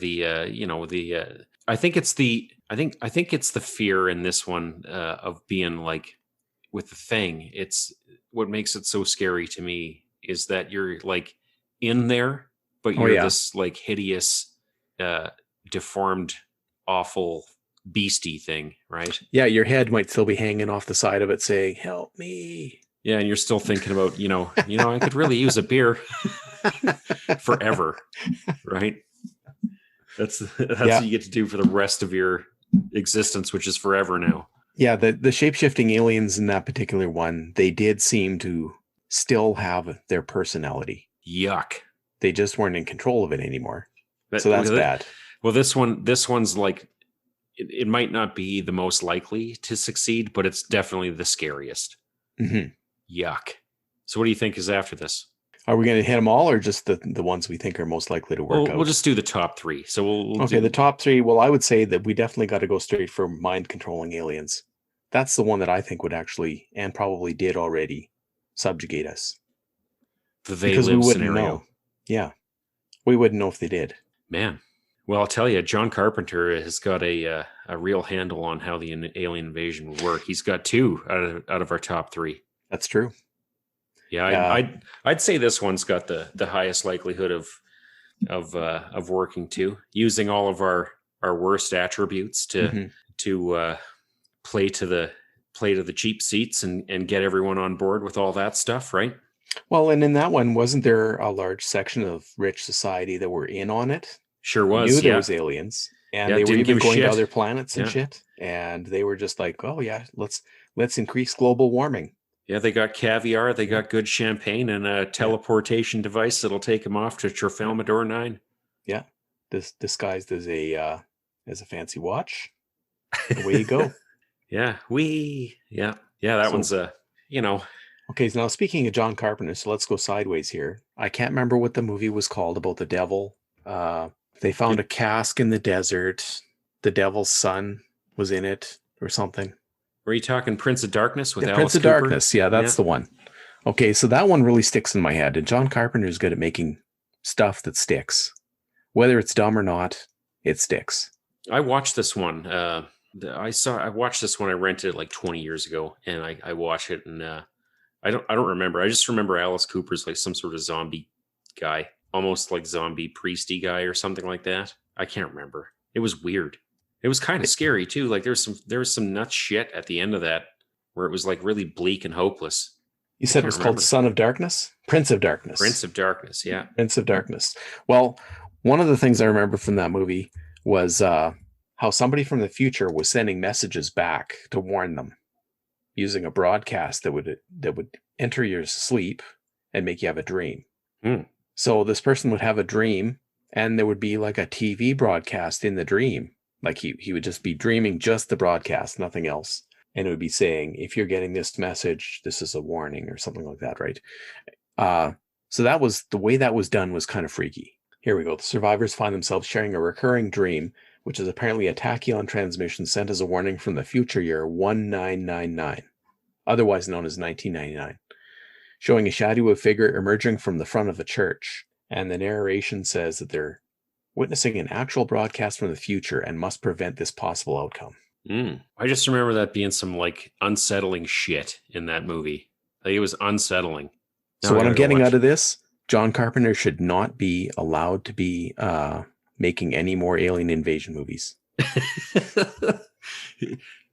think it's the fear in this one of being like with the thing. It's what makes it so scary to me is that you're like in there, but you're this like hideous, deformed, awful beastie thing, right? Yeah, your head might still be hanging off the side of it saying, "Help me." Yeah, and you're still thinking about, I could really use a beer forever, right? That's what you get to do for the rest of your existence, which is forever now. Yeah, the shape-shifting aliens in that particular one, they did seem to still have their personality. Yuck. They just weren't in control of it anymore. So that's bad. Well, this one's like, it might not be the most likely to succeed, but it's definitely the scariest. Mm-hmm. Yuck. So what do you think is after this? Are we going to hit them all, or just the ones we think are most likely to work out? We'll just do the top three. So we'll the top three. Well, I would say that we definitely got to go straight for mind-controlling aliens. That's the one that I think would actually, and probably did already, subjugate us. The they live scenario. Know. Yeah. We wouldn't know if they did. Man. Well, I'll tell you, John Carpenter has got a real handle on how the alien invasion will work. He's got two out of our top three. That's true. Yeah, I'd say this one's got the highest likelihood of working too, using all of our worst attributes to play to the cheap seats and get everyone on board with all that stuff, right? Well, and in that one, wasn't there a large section of rich society that were in on it? Sure was. Knew there was aliens, and they were even going to other planets and shit. And they were just like, "Oh yeah, let's increase global warming." Yeah, they got caviar, they got good champagne, and a teleportation device that'll take them off to Trafalgar 9. Yeah, disguised as a fancy watch. Away you go. Yeah, that one's Okay, so now speaking of John Carpenter, so let's go sideways here. I can't remember what the movie was called about the devil. They found a cask in the desert. The devil's son was in it or something. Were you talking Prince of Darkness with Alice Prince of Cooper? Darkness? Yeah, that's the one. Okay, so that one really sticks in my head. And John Carpenter's good at making stuff that sticks. Whether it's dumb or not, it sticks. I watched this one. I watched this one. I rented it like 20 years ago, and I watched it, and I don't remember. I just remember Alice Cooper's like some sort of zombie guy, almost like zombie priesty guy or something like that. I can't remember. It was weird. It was kind of scary too. Like there was some nuts shit at the end of that where it was like really bleak and hopeless. You said it was called Son of Darkness? Prince of Darkness. Prince of Darkness, yeah. Prince of Darkness. Well, one of the things I remember from that movie was how somebody from the future was sending messages back to warn them using a broadcast that would enter your sleep and make you have a dream. So this person would have a dream, and there would be like a TV broadcast in the dream. Like he would just be dreaming just the broadcast, nothing else. And it would be saying, if you're getting this message, this is a warning or something like that, right? So that was the way that was done was kind of freaky. Here we go. The survivors find themselves sharing a recurring dream, which is apparently a tachyon transmission sent as a warning from the future year 1999, otherwise known as 1999, showing a shadowy figure emerging from the front of a church. And the narration says that they're witnessing an actual broadcast from the future and must prevent this possible outcome. I just remember that being some like unsettling shit in that movie. Like, it was unsettling. So what I'm getting out of this, John Carpenter should not be allowed to be making any more alien invasion movies.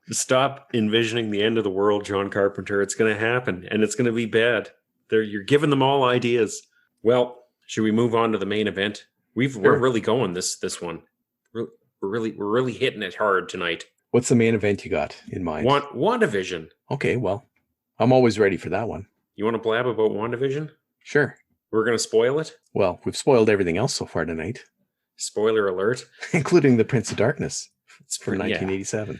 Stop envisioning the end of the world, John Carpenter. It's going to happen, and it's going to be bad. You're giving them all ideas. Well, should we move on to the main event? We're really going this one. We're really hitting it hard tonight. What's the main event you got in mind? WandaVision. Okay, well, I'm always ready for that one. You want to blab about WandaVision? Sure. We're going to spoil it? Well, we've spoiled everything else so far tonight. Spoiler alert. Including the Prince of Darkness. It's from 1987.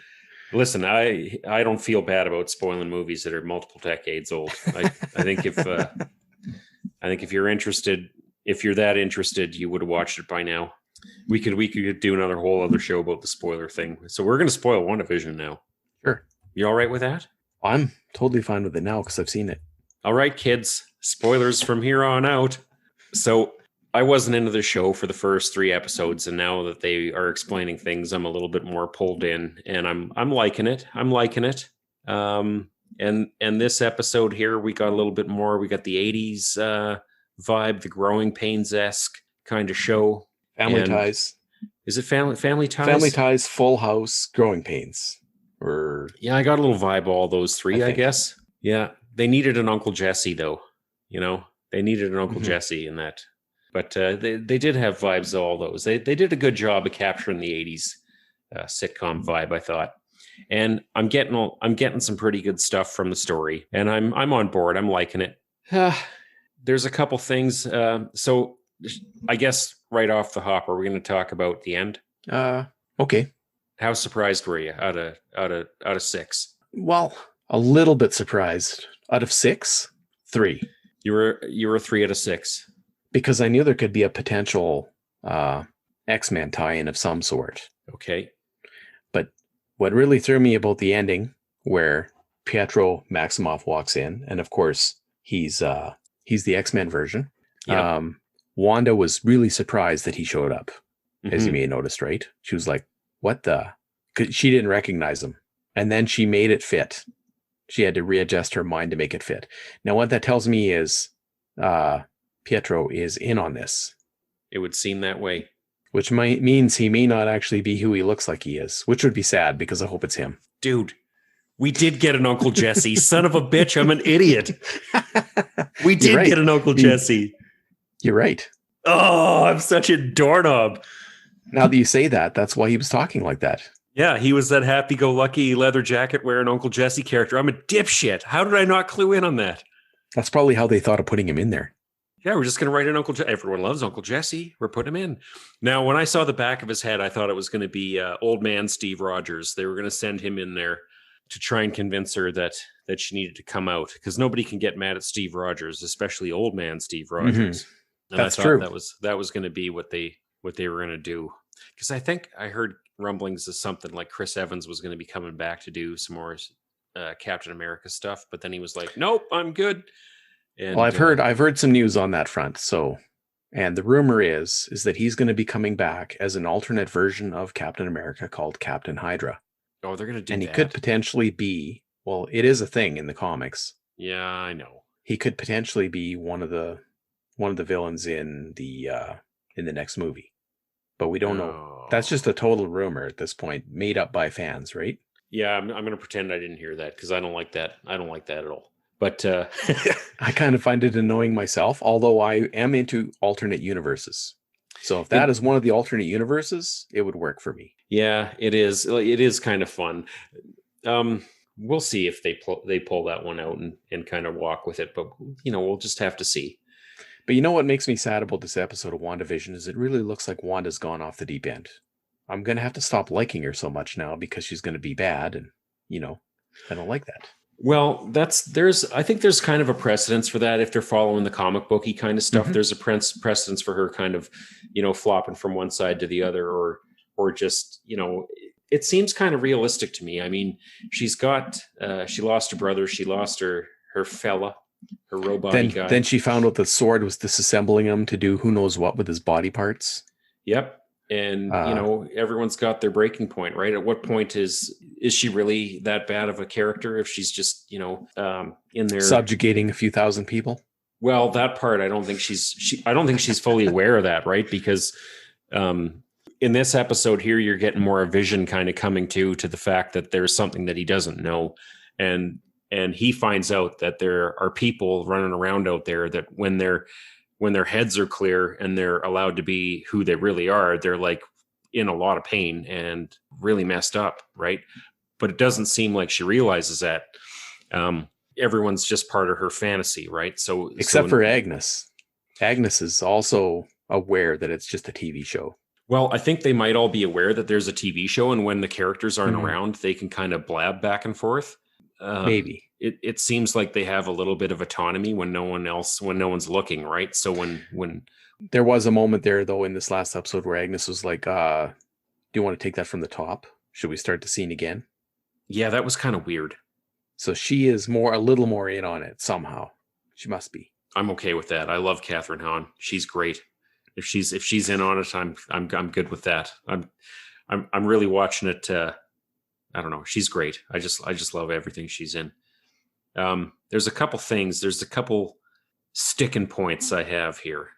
Listen, I don't feel bad about spoiling movies that are multiple decades old. I think if you're interested, if you're that interested, you would have watched it by now. We could do another whole other show about the spoiler thing. So we're going to spoil WandaVision now. Sure. You all right with that? I'm totally fine with it now because I've seen it. All right, kids. Spoilers from here on out. So I wasn't into the show for the first 3 episodes, and now that they are explaining things, I'm a little bit more pulled in, and I'm liking it. I'm liking it. And this episode here, we got a little bit more. We got the 80s vibe, the Growing Pains-esque kind of show. Family Ties. Is it Family Ties? Family Ties, Full House, Growing Pains. Yeah, I got a little vibe of all those 3, I guess. Yeah, they needed an Uncle Jesse, though. You know, they needed an Uncle Jesse in that. But they did have vibes of all those. They did a good job of capturing the 80s sitcom vibe, I thought. And I'm getting some pretty good stuff from the story, and I'm on board. I'm liking it. There's a couple things. So I guess right off the hop, are we going to talk about the end? Okay. How surprised were you out of 6? Well, a little bit surprised. Out of 6, 3. You were 3 out of 6 because I knew there could be a potential X-Men tie-in of some sort. Okay. But what really threw me about the ending, where Pietro Maximoff walks in, and of course he's the X-Men version. Yep. Wanda was really surprised that he showed up, as you may have noticed, right? She was like, what the? 'Cause she didn't recognize him. And then she made it fit. She had to readjust her mind to make it fit. Now, what that tells me is Pietro is in on this. It would seem that way. Which means he may not actually be who he looks like he is, which would be sad because I hope it's him. Dude, we did get an Uncle Jesse. Son of a bitch, I'm an idiot. We did get an Uncle Jesse. You're right. Oh, I'm such a doorknob. Now that you say that, that's why he was talking like that. Yeah, he was that happy-go-lucky leather jacket wearing Uncle Jesse character. I'm a dipshit. How did I not clue in on that? That's probably how they thought of putting him in there. Yeah, we're just going to write in Uncle Jesse. Everyone loves Uncle Jesse. We're putting him in. Now, when I saw the back of his head, I thought it was going to be old man Steve Rogers. They were going to send him in there to try and convince her that she needed to come out, because nobody can get mad at Steve Rogers, especially old man Steve Rogers. And That's I thought true. That was going to be what they were going to do. Because I think I heard rumblings of something like Chris Evans was going to be coming back to do some more Captain America stuff, but then he was like, "Nope, I'm good." And, well, I've heard some news on that front. So, and the rumor is that he's going to be coming back as an alternate version of Captain America called Captain Hydra. Oh, they're going to do and that. He could potentially be. Well, it is a thing in the comics. Yeah, I know. He could potentially be one of the villains in the next movie. But we don't know. That's just a total rumor at this point, made up by fans, right? Yeah, I'm going to pretend I didn't hear that because I don't like that. I don't like that at all. But I kind of find it annoying myself, although I am into alternate universes. So if that is one of the alternate universes, it would work for me. Yeah, it is. It is kind of fun. We'll see if they pull that one out and kind of walk with it. But, we'll just have to see. But you know what makes me sad about this episode of WandaVision is it really looks like Wanda's gone off the deep end. I'm going to have to stop liking her so much now because she's going to be bad. And, I don't like that. Well, I think there's kind of a precedence for that. If they're following the comic booky kind of stuff, there's a precedence for her kind of, flopping from one side to the other or just, it seems kind of realistic to me. I mean, she lost her brother. She lost her fella. Her robot guy. Then she found out the sword was disassembling him to do who knows what with his body parts. Yep. And, everyone's got their breaking point, right? At what point is she really that bad of a character if she's just, in there subjugating a few thousand people? Well, that part, I don't think she's fully aware of that, right? Because in this episode here, you're getting more a Vision kind of coming to the fact that there's something that he doesn't know. And he finds out that there are people running around out there that when their heads are clear and they're allowed to be who they really are, they're like in a lot of pain and really messed up, right? But it doesn't seem like she realizes that. Everyone's just part of her fantasy, right? Except for Agnes. Agnes is also aware that it's just a TV show. Well, I think they might all be aware that there's a TV show, and when the characters aren't around, they can kind of blab back and forth. Maybe it seems like they have a little bit of autonomy when no one's looking, right? So when There was a moment there, though, in this last episode where Agnes was like, do you want to take that from the top? Should we start the scene again? Yeah, that was kind of weird. So she is a little more in on it somehow. She must be. I'm okay with that. I love Catherine Hahn. She's great. If she's in on it, I'm good with that. I'm really watching it. I don't know. She's great. I just love everything she's in. There's a couple things. There's a couple sticking points I have here,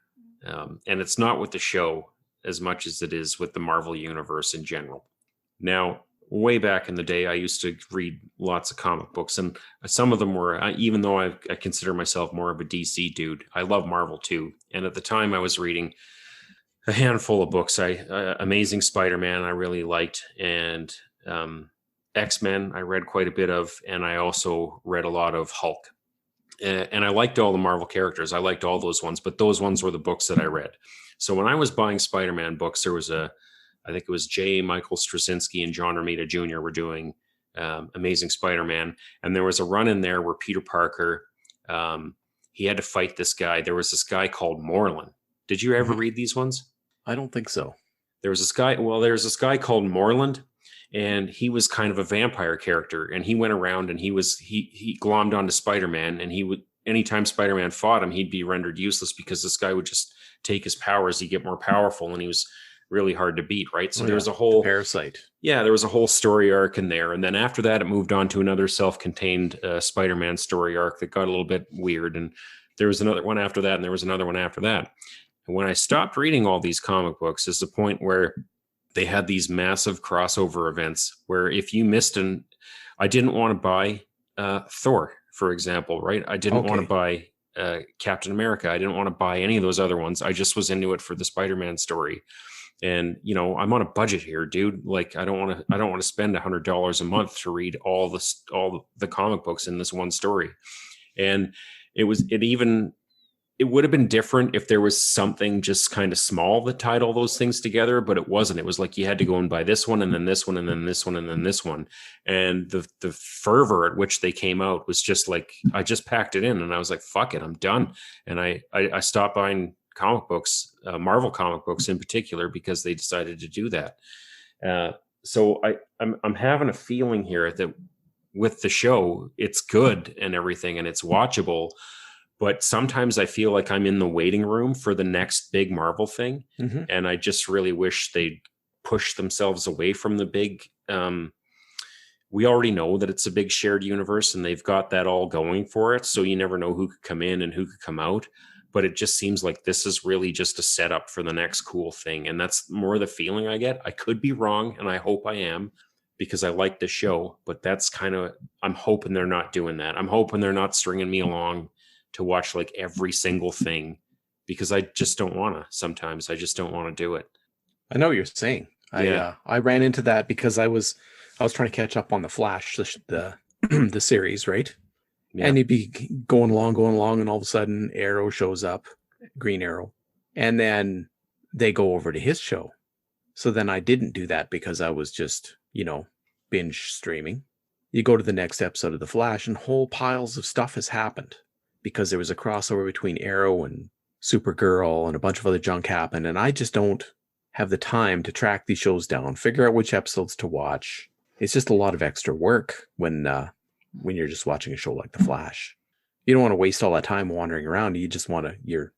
and it's not with the show as much as it is with the Marvel universe in general. Now, way back in the day, I used to read lots of comic books, and some of them were, even though I consider myself more of a DC dude, I love Marvel too. And at the time, I was reading a handful of books. Amazing Spider-Man, I really liked, and X-Men, I read quite a bit of, and I also read a lot of Hulk. And I liked all the Marvel characters. I liked all those ones, but those ones were the books that I read. So when I was buying Spider-Man books, there was I think it was J. Michael Straczynski and John Romita Jr. were doing Amazing Spider-Man. And there was a run in there where Peter Parker, he had to fight this guy. There was this guy called Morlun. Did you ever read these ones? I don't think so. There's this guy called Morlund, and he was kind of a vampire character. And he went around and he glommed onto Spider-Man, and anytime Spider-Man fought him, he'd be rendered useless because this guy would just take his powers, he'd get more powerful, and he was really hard to beat, right? So there was a whole Parasite. Yeah, there was a whole story arc in there. And then after that, it moved on to another self-contained Spider-Man story arc that got a little bit weird. And there was another one after that, and there was another one after that. And when I stopped reading all these comic books is the point where they had these massive crossover events where if you missed I didn't want to buy Thor, for example, right? I didn't want to buy Captain America. I didn't want to buy any of those other ones. I just was into it for the Spider-Man story. And, I'm on a budget here, dude. Like, I don't want to spend $100 a month to read all the comic books in this one story. And it would have been different if there was something just kind of small that tied all those things together, but it wasn't. It was like you had to go and buy this one and then this one and then this one and then this one. And the fervor at which they came out was just like, I just packed it in and I was like, fuck it, I'm done. And I stopped buying comic books, Marvel comic books in particular, because they decided to do that. So I'm having a feeling here that with the show, it's good and everything, and it's watchable. But sometimes I feel like I'm in the waiting room for the next big Marvel thing. Mm-hmm. And I just really wish they'd push themselves away from the big. We already know that it's a big shared universe and they've got that all going for it. So you never know who could come in and who could come out. But it just seems like this is really just a setup for the next cool thing. And that's more the feeling I get. I could be wrong, and I hope I am, because I like the show. But that's I'm hoping they're not doing that. I'm hoping they're not stringing me along to watch like every single thing, because I just don't want to. Sometimes I just don't want to do it. I know what you're saying. Yeah. I ran into that because I was trying to catch up on the Flash, the the series, right? Yeah. And he'd be going along, and all of a sudden Arrow shows up, Green Arrow, and then they go over to his show. So then I didn't do that because I was just, binge streaming. You go to the next episode of The Flash and whole piles of stuff has happened because there was a crossover between Arrow and Supergirl and a bunch of other junk happened. And I just don't have the time to track these shows down, figure out which episodes to watch. It's just a lot of extra work when you're just watching a show like The Flash. You don't want to waste all that time wandering around. You just want to,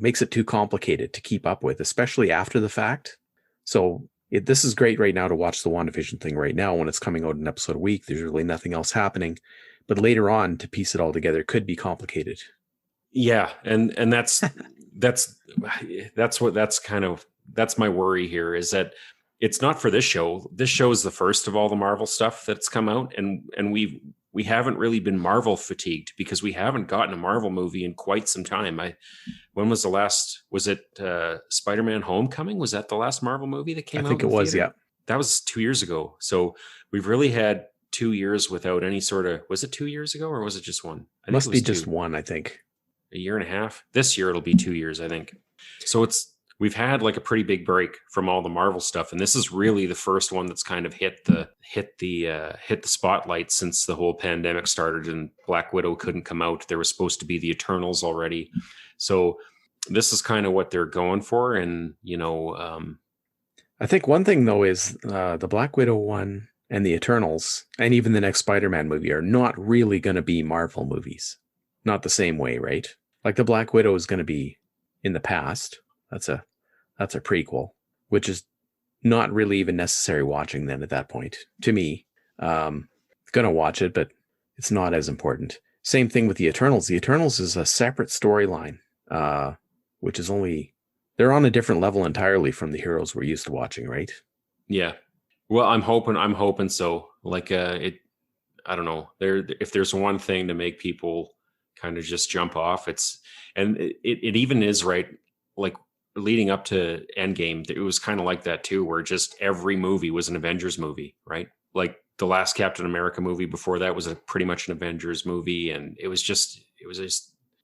makes it too complicated to keep up with, especially after the fact. So this is great right now to watch the Wandavision thing right now when it's coming out an episode a week. There's really nothing else happening. But later on, to piece it all together could be complicated. Yeah. And that's my worry here, is that it's not for this show. This show is the first of all the Marvel stuff that's come out. And we haven't really been Marvel fatigued because we haven't gotten a Marvel movie in quite some time. When was the last, was it Spider-Man Homecoming? Was that the last Marvel movie that came out? I think it was, yeah. That was 2 years ago. So we've really had 2 years without any sort of, was it 2 years ago or was it just one? I think it must be just one, I think. A year and a half. This year it'll be 2 years, I think. So we've had like a pretty big break from all the Marvel stuff, and this is really the first one that's kind of hit the spotlight since the whole pandemic started and Black Widow couldn't come out. There was supposed to be the Eternals already, so this is kind of what they're going for. And, I think one thing though is the Black Widow one and the Eternals and even the next Spider-Man movie are not really going to be Marvel movies. Not the same way, right? Like the Black Widow is going to be in the past. That's a prequel, which is not really even necessary watching then at that point to me. Gonna watch it, but it's not as important. Same thing with the Eternals. The Eternals is a separate storyline, which is they're on a different level entirely from the heroes we're used to watching, right? Yeah. Well, I'm hoping so. Like, I don't know. If there's one thing to make people kind of just jump off, and it even is, right. Like leading up to Endgame, it was kind of like that too, where just every movie was an Avengers movie, right? Like the last Captain America movie before that was pretty much an Avengers movie. And it was just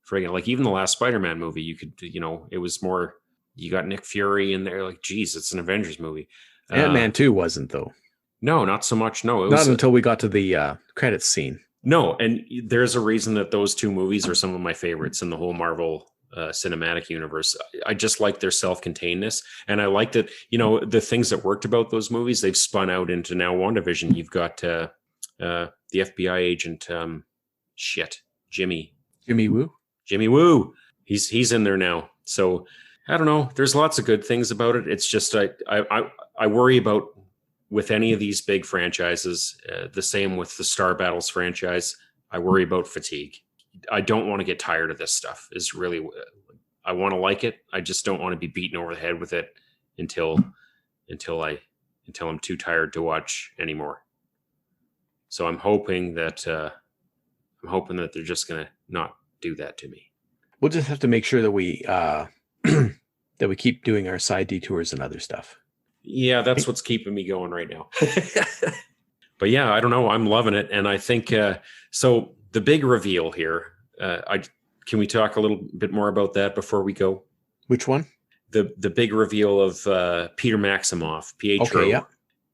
friggin' like even the last Spider-Man movie, you could, it was more, you got Nick Fury in there, like, geez, it's an Avengers movie. Ant-Man 2 wasn't though. No, not so much. No, it was not until we got to the credits scene. No, and there's a reason that those two movies are some of my favorites in the whole Marvel cinematic universe. I just like their self-containedness, and I like that, the things that worked about those movies, they've spun out into now WandaVision. You've got the FBI agent, Jimmy Woo. He's in there now. So I don't know. There's lots of good things about it. It's just I worry about with any of these big franchises, the same with the Star Battles franchise. I worry about fatigue. I don't want to get tired of this stuff. Is really, I want to like it. I just don't want to be beaten over the head with it until I'm too tired to watch anymore. So I'm hoping that they're just gonna not do that to me. We'll just have to make sure that we that we keep doing our side detours and other stuff. Yeah, that's what's keeping me going right now. But yeah, I don't know. I'm loving it, and I think so. The big reveal here. Can we talk a little bit more about that before we go? Which one? The big reveal of Peter Maximoff, Pietro. Okay, yeah.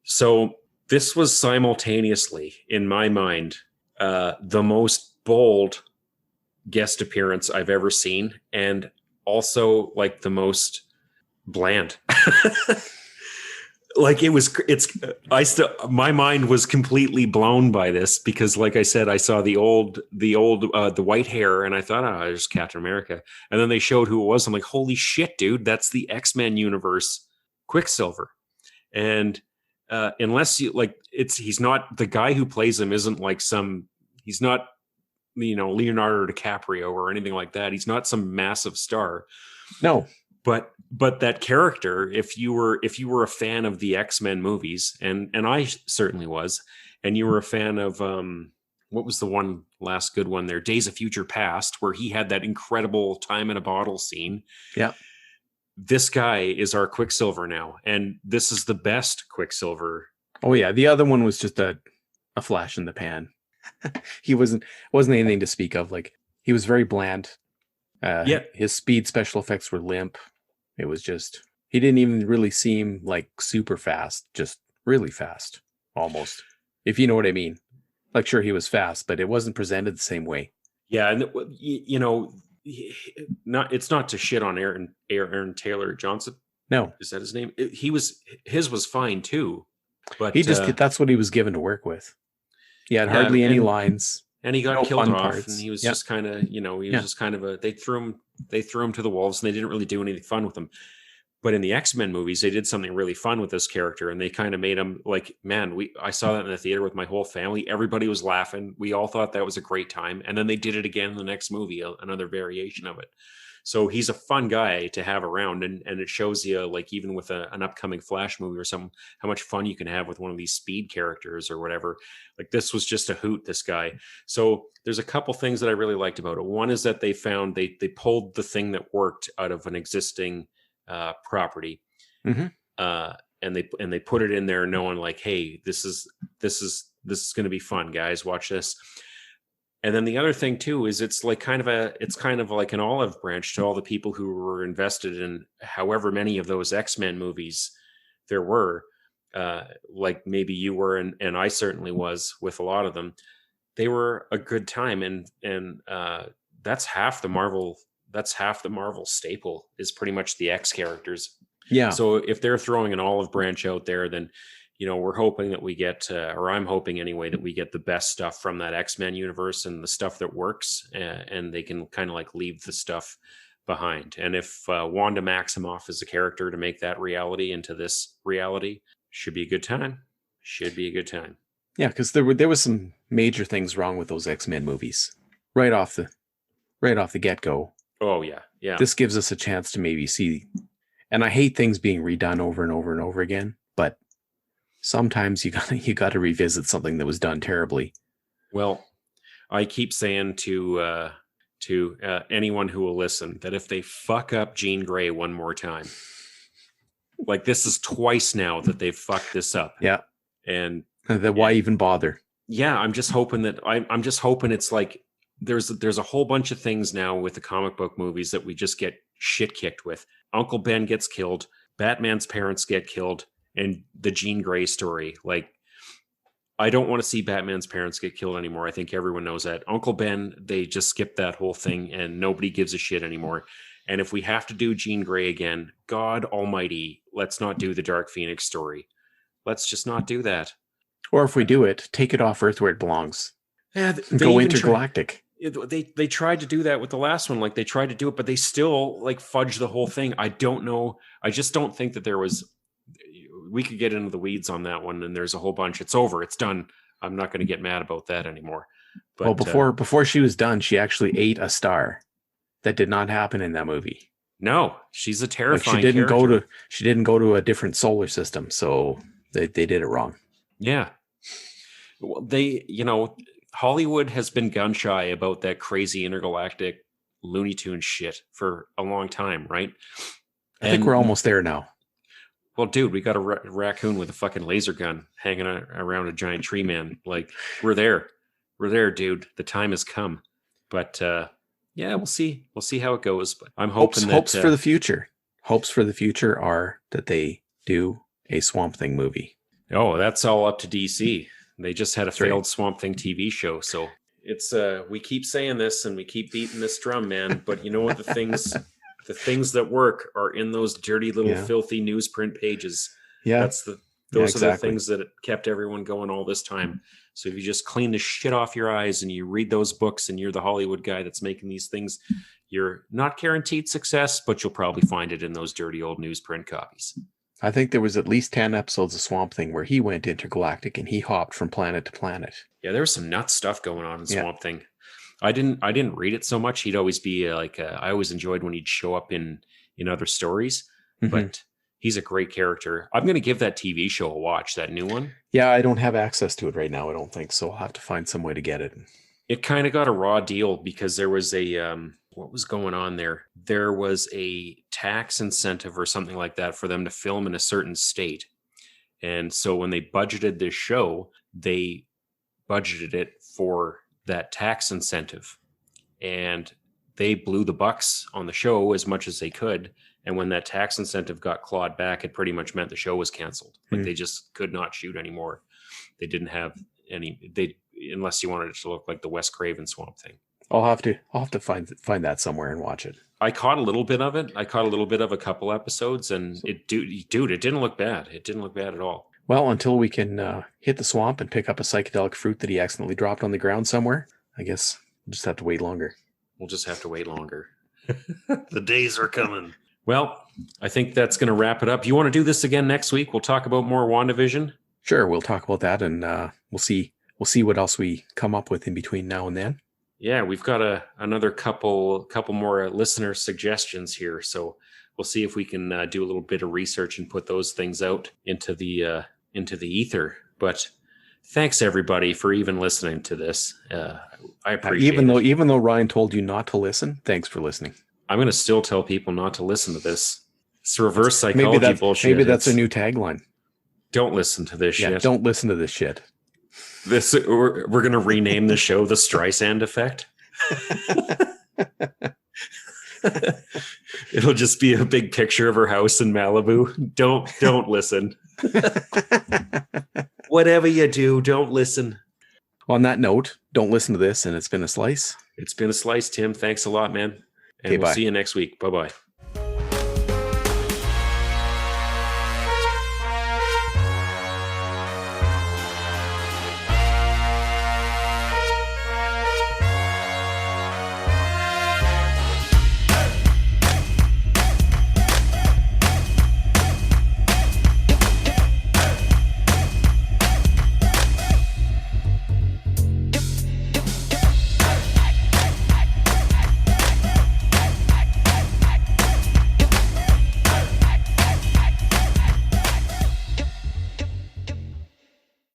So this was simultaneously, in my mind, the most bold guest appearance I've ever seen, and also like the most bland. Like my mind was completely blown by this because, like I said, I saw the white hair and I thought, there's Captain America. And then they showed who it was. I'm like, holy shit, dude, that's the X-Men universe Quicksilver. And unless you like, he's not, the guy who plays him isn't like he's not, Leonardo DiCaprio or anything like that. He's not some massive star. No. But that character, if you were a fan of the X-Men movies, and I certainly was, and you were a fan of what was the one last good one there, Days of Future Past, where he had that incredible time in a bottle scene. Yeah. This guy is our Quicksilver now, and this is the best Quicksilver. Oh yeah, the other one was just a flash in the pan. He wasn't anything to speak of. Like, he was very bland. His speed special effects were limp. It was just, he didn't even really seem like super fast, just really fast, almost. If you know what I mean. Like, sure, he was fast, but it wasn't presented the same way. Yeah, and it's not to shit on Aaron Taylor Johnson. No, is that his name? His was fine too, but he just that's what he was given to work with. He had hardly any lines. And he got killed off, parts. And he was just kind of, just kind of they threw him to the wolves, and they didn't really do anything fun with him. But in the X-Men movies, they did something really fun with this character, and they kind of made him like, man, I saw that in the theater with my whole family. Everybody was laughing. We all thought that was a great time. And then they did it again in the next movie, another variation of it. So he's a fun guy to have around, and it shows you, like, even with an upcoming Flash movie or something, how much fun you can have with one of these speed characters or whatever. Like, this was just a hoot, this guy. So there's a couple things that I really liked about it. One is that they pulled the thing that worked out of an existing property, mm-hmm. And they put it in there, knowing like, hey, this is going to be fun, guys. Watch this. And then the other thing too is it's kind of like an olive branch to all the people who were invested in however many of those X-Men movies there were. Like maybe you were, and I certainly was with a lot of them. They were a good time, and that's half the Marvel that's half the Marvel staple is pretty much the X characters. Yeah. So if they're throwing an olive branch out there, then, we're hoping that we get, or I'm hoping anyway, that we get the best stuff from that X-Men universe and the stuff that works, and they can kind of like leave the stuff behind. And if Wanda Maximoff is a character to make that reality into this reality, should be a good time. Should be a good time. Yeah, because there was some major things wrong with those X-Men movies right off the get-go. Oh yeah, yeah. This gives us a chance to maybe see, and I hate things being redone over and over and over again, but sometimes you gotta revisit something that was done terribly. Well, I keep saying to anyone who will listen that if they fuck up Jean Grey one more time, like this is twice now that they've fucked this up. Yeah, and that why even bother? Yeah, I'm just hoping it's like there's a whole bunch of things now with the comic book movies that we just get shit kicked with. Uncle Ben gets killed, Batman's parents get killed, and the Jean Grey story. Like, I don't want to see Batman's parents get killed anymore. I think everyone knows that. Uncle Ben, they just skipped that whole thing and nobody gives a shit anymore. And if we have to do Jean Grey again, God almighty, let's not do the Dark Phoenix story. Let's just not do that. Or if we do it, take it off Earth where it belongs. Yeah, go intergalactic. They tried to do that with the last one. Like, they tried to do it, but they still like fudged the whole thing. I don't know. I just don't think that there was... We could get into the weeds on that one, and there's a whole bunch. It's over. It's done. I'm not going to get mad about that anymore. But, well, before she was done, she actually ate a star. That did not happen in that movie. No, she's a terrifying character. She didn't go to a different solar system, so they did it wrong. Yeah. Well, Hollywood has been gun shy about that crazy intergalactic Looney Tunes shit for a long time, right? I think we're almost there now. Well, dude, we got a raccoon with a fucking laser gun hanging around a giant tree man. Like, we're there. We're there, dude. The time has come. But yeah, we'll see. We'll see how it goes. But I'm hoping hopes for the future. Hopes for the future are that they do a Swamp Thing movie. Oh, that's all up to DC. They just had a failed Swamp Thing TV show. So it's we keep saying this and we keep beating this drum, man. But you know what? The things that work are in those dirty little filthy newsprint pages. Yeah. Those are the things that kept everyone going all this time. So if you just clean the shit off your eyes and you read those books and you're the Hollywood guy that's making these things, you're not guaranteed success, but you'll probably find it in those dirty old newsprint copies. I think there was at least 10 episodes of Swamp Thing where he went intergalactic and he hopped from planet to planet. Yeah, there was some nuts stuff going on in Swamp Thing. I didn't read it so much. He'd always be I always enjoyed when he'd show up in other stories, but he's a great character. I'm going to give that TV show a watch, that new one. Yeah, I don't have access to it right now, I don't think, so I'll have to find some way to get it. It kind of got a raw deal because there was what was going on there? There was a tax incentive or something like that for them to film in a certain state. And so when they budgeted this show, they budgeted it for that tax incentive. And they blew the bucks on the show as much as they could. And when that tax incentive got clawed back, it pretty much meant the show was canceled. Like they just could not shoot anymore. They didn't have unless you wanted it to look like the Wes Craven Swamp Thing. I'll have to find that somewhere and watch it. I caught a little bit of it. I caught a little bit of a couple episodes, and it didn't look bad. It didn't look bad at all. Well, until we can hit the swamp and pick up a psychedelic fruit that he accidentally dropped on the ground somewhere, I guess we'll just have to wait longer. We'll just have to wait longer. The days are coming. Well, I think that's going to wrap it up. You want to do this again next week? We'll talk about more WandaVision. Sure, we'll talk about that, and we'll see what else we come up with in between now and then. Yeah, we've got another couple more listener suggestions here, so we'll see if we can do a little bit of research and put those things out into the ether. But thanks everybody for even listening to this. I appreciate it. Even though Ryan told you not to listen, thanks for listening. I'm going to still tell people not to listen to this. It's reverse psychology bullshit. Maybe that's a new tagline. Don't listen to this shit. Don't listen to this shit. We're going to rename the show the Streisand Effect. It'll just be a big picture of her house in Malibu. Don't listen. Whatever you do, don't listen. On that note, don't listen to this, and it's been a slice. It's been a slice, Tim. Thanks a lot, man. And Okay, we'll bye. see you next week. Bye-bye.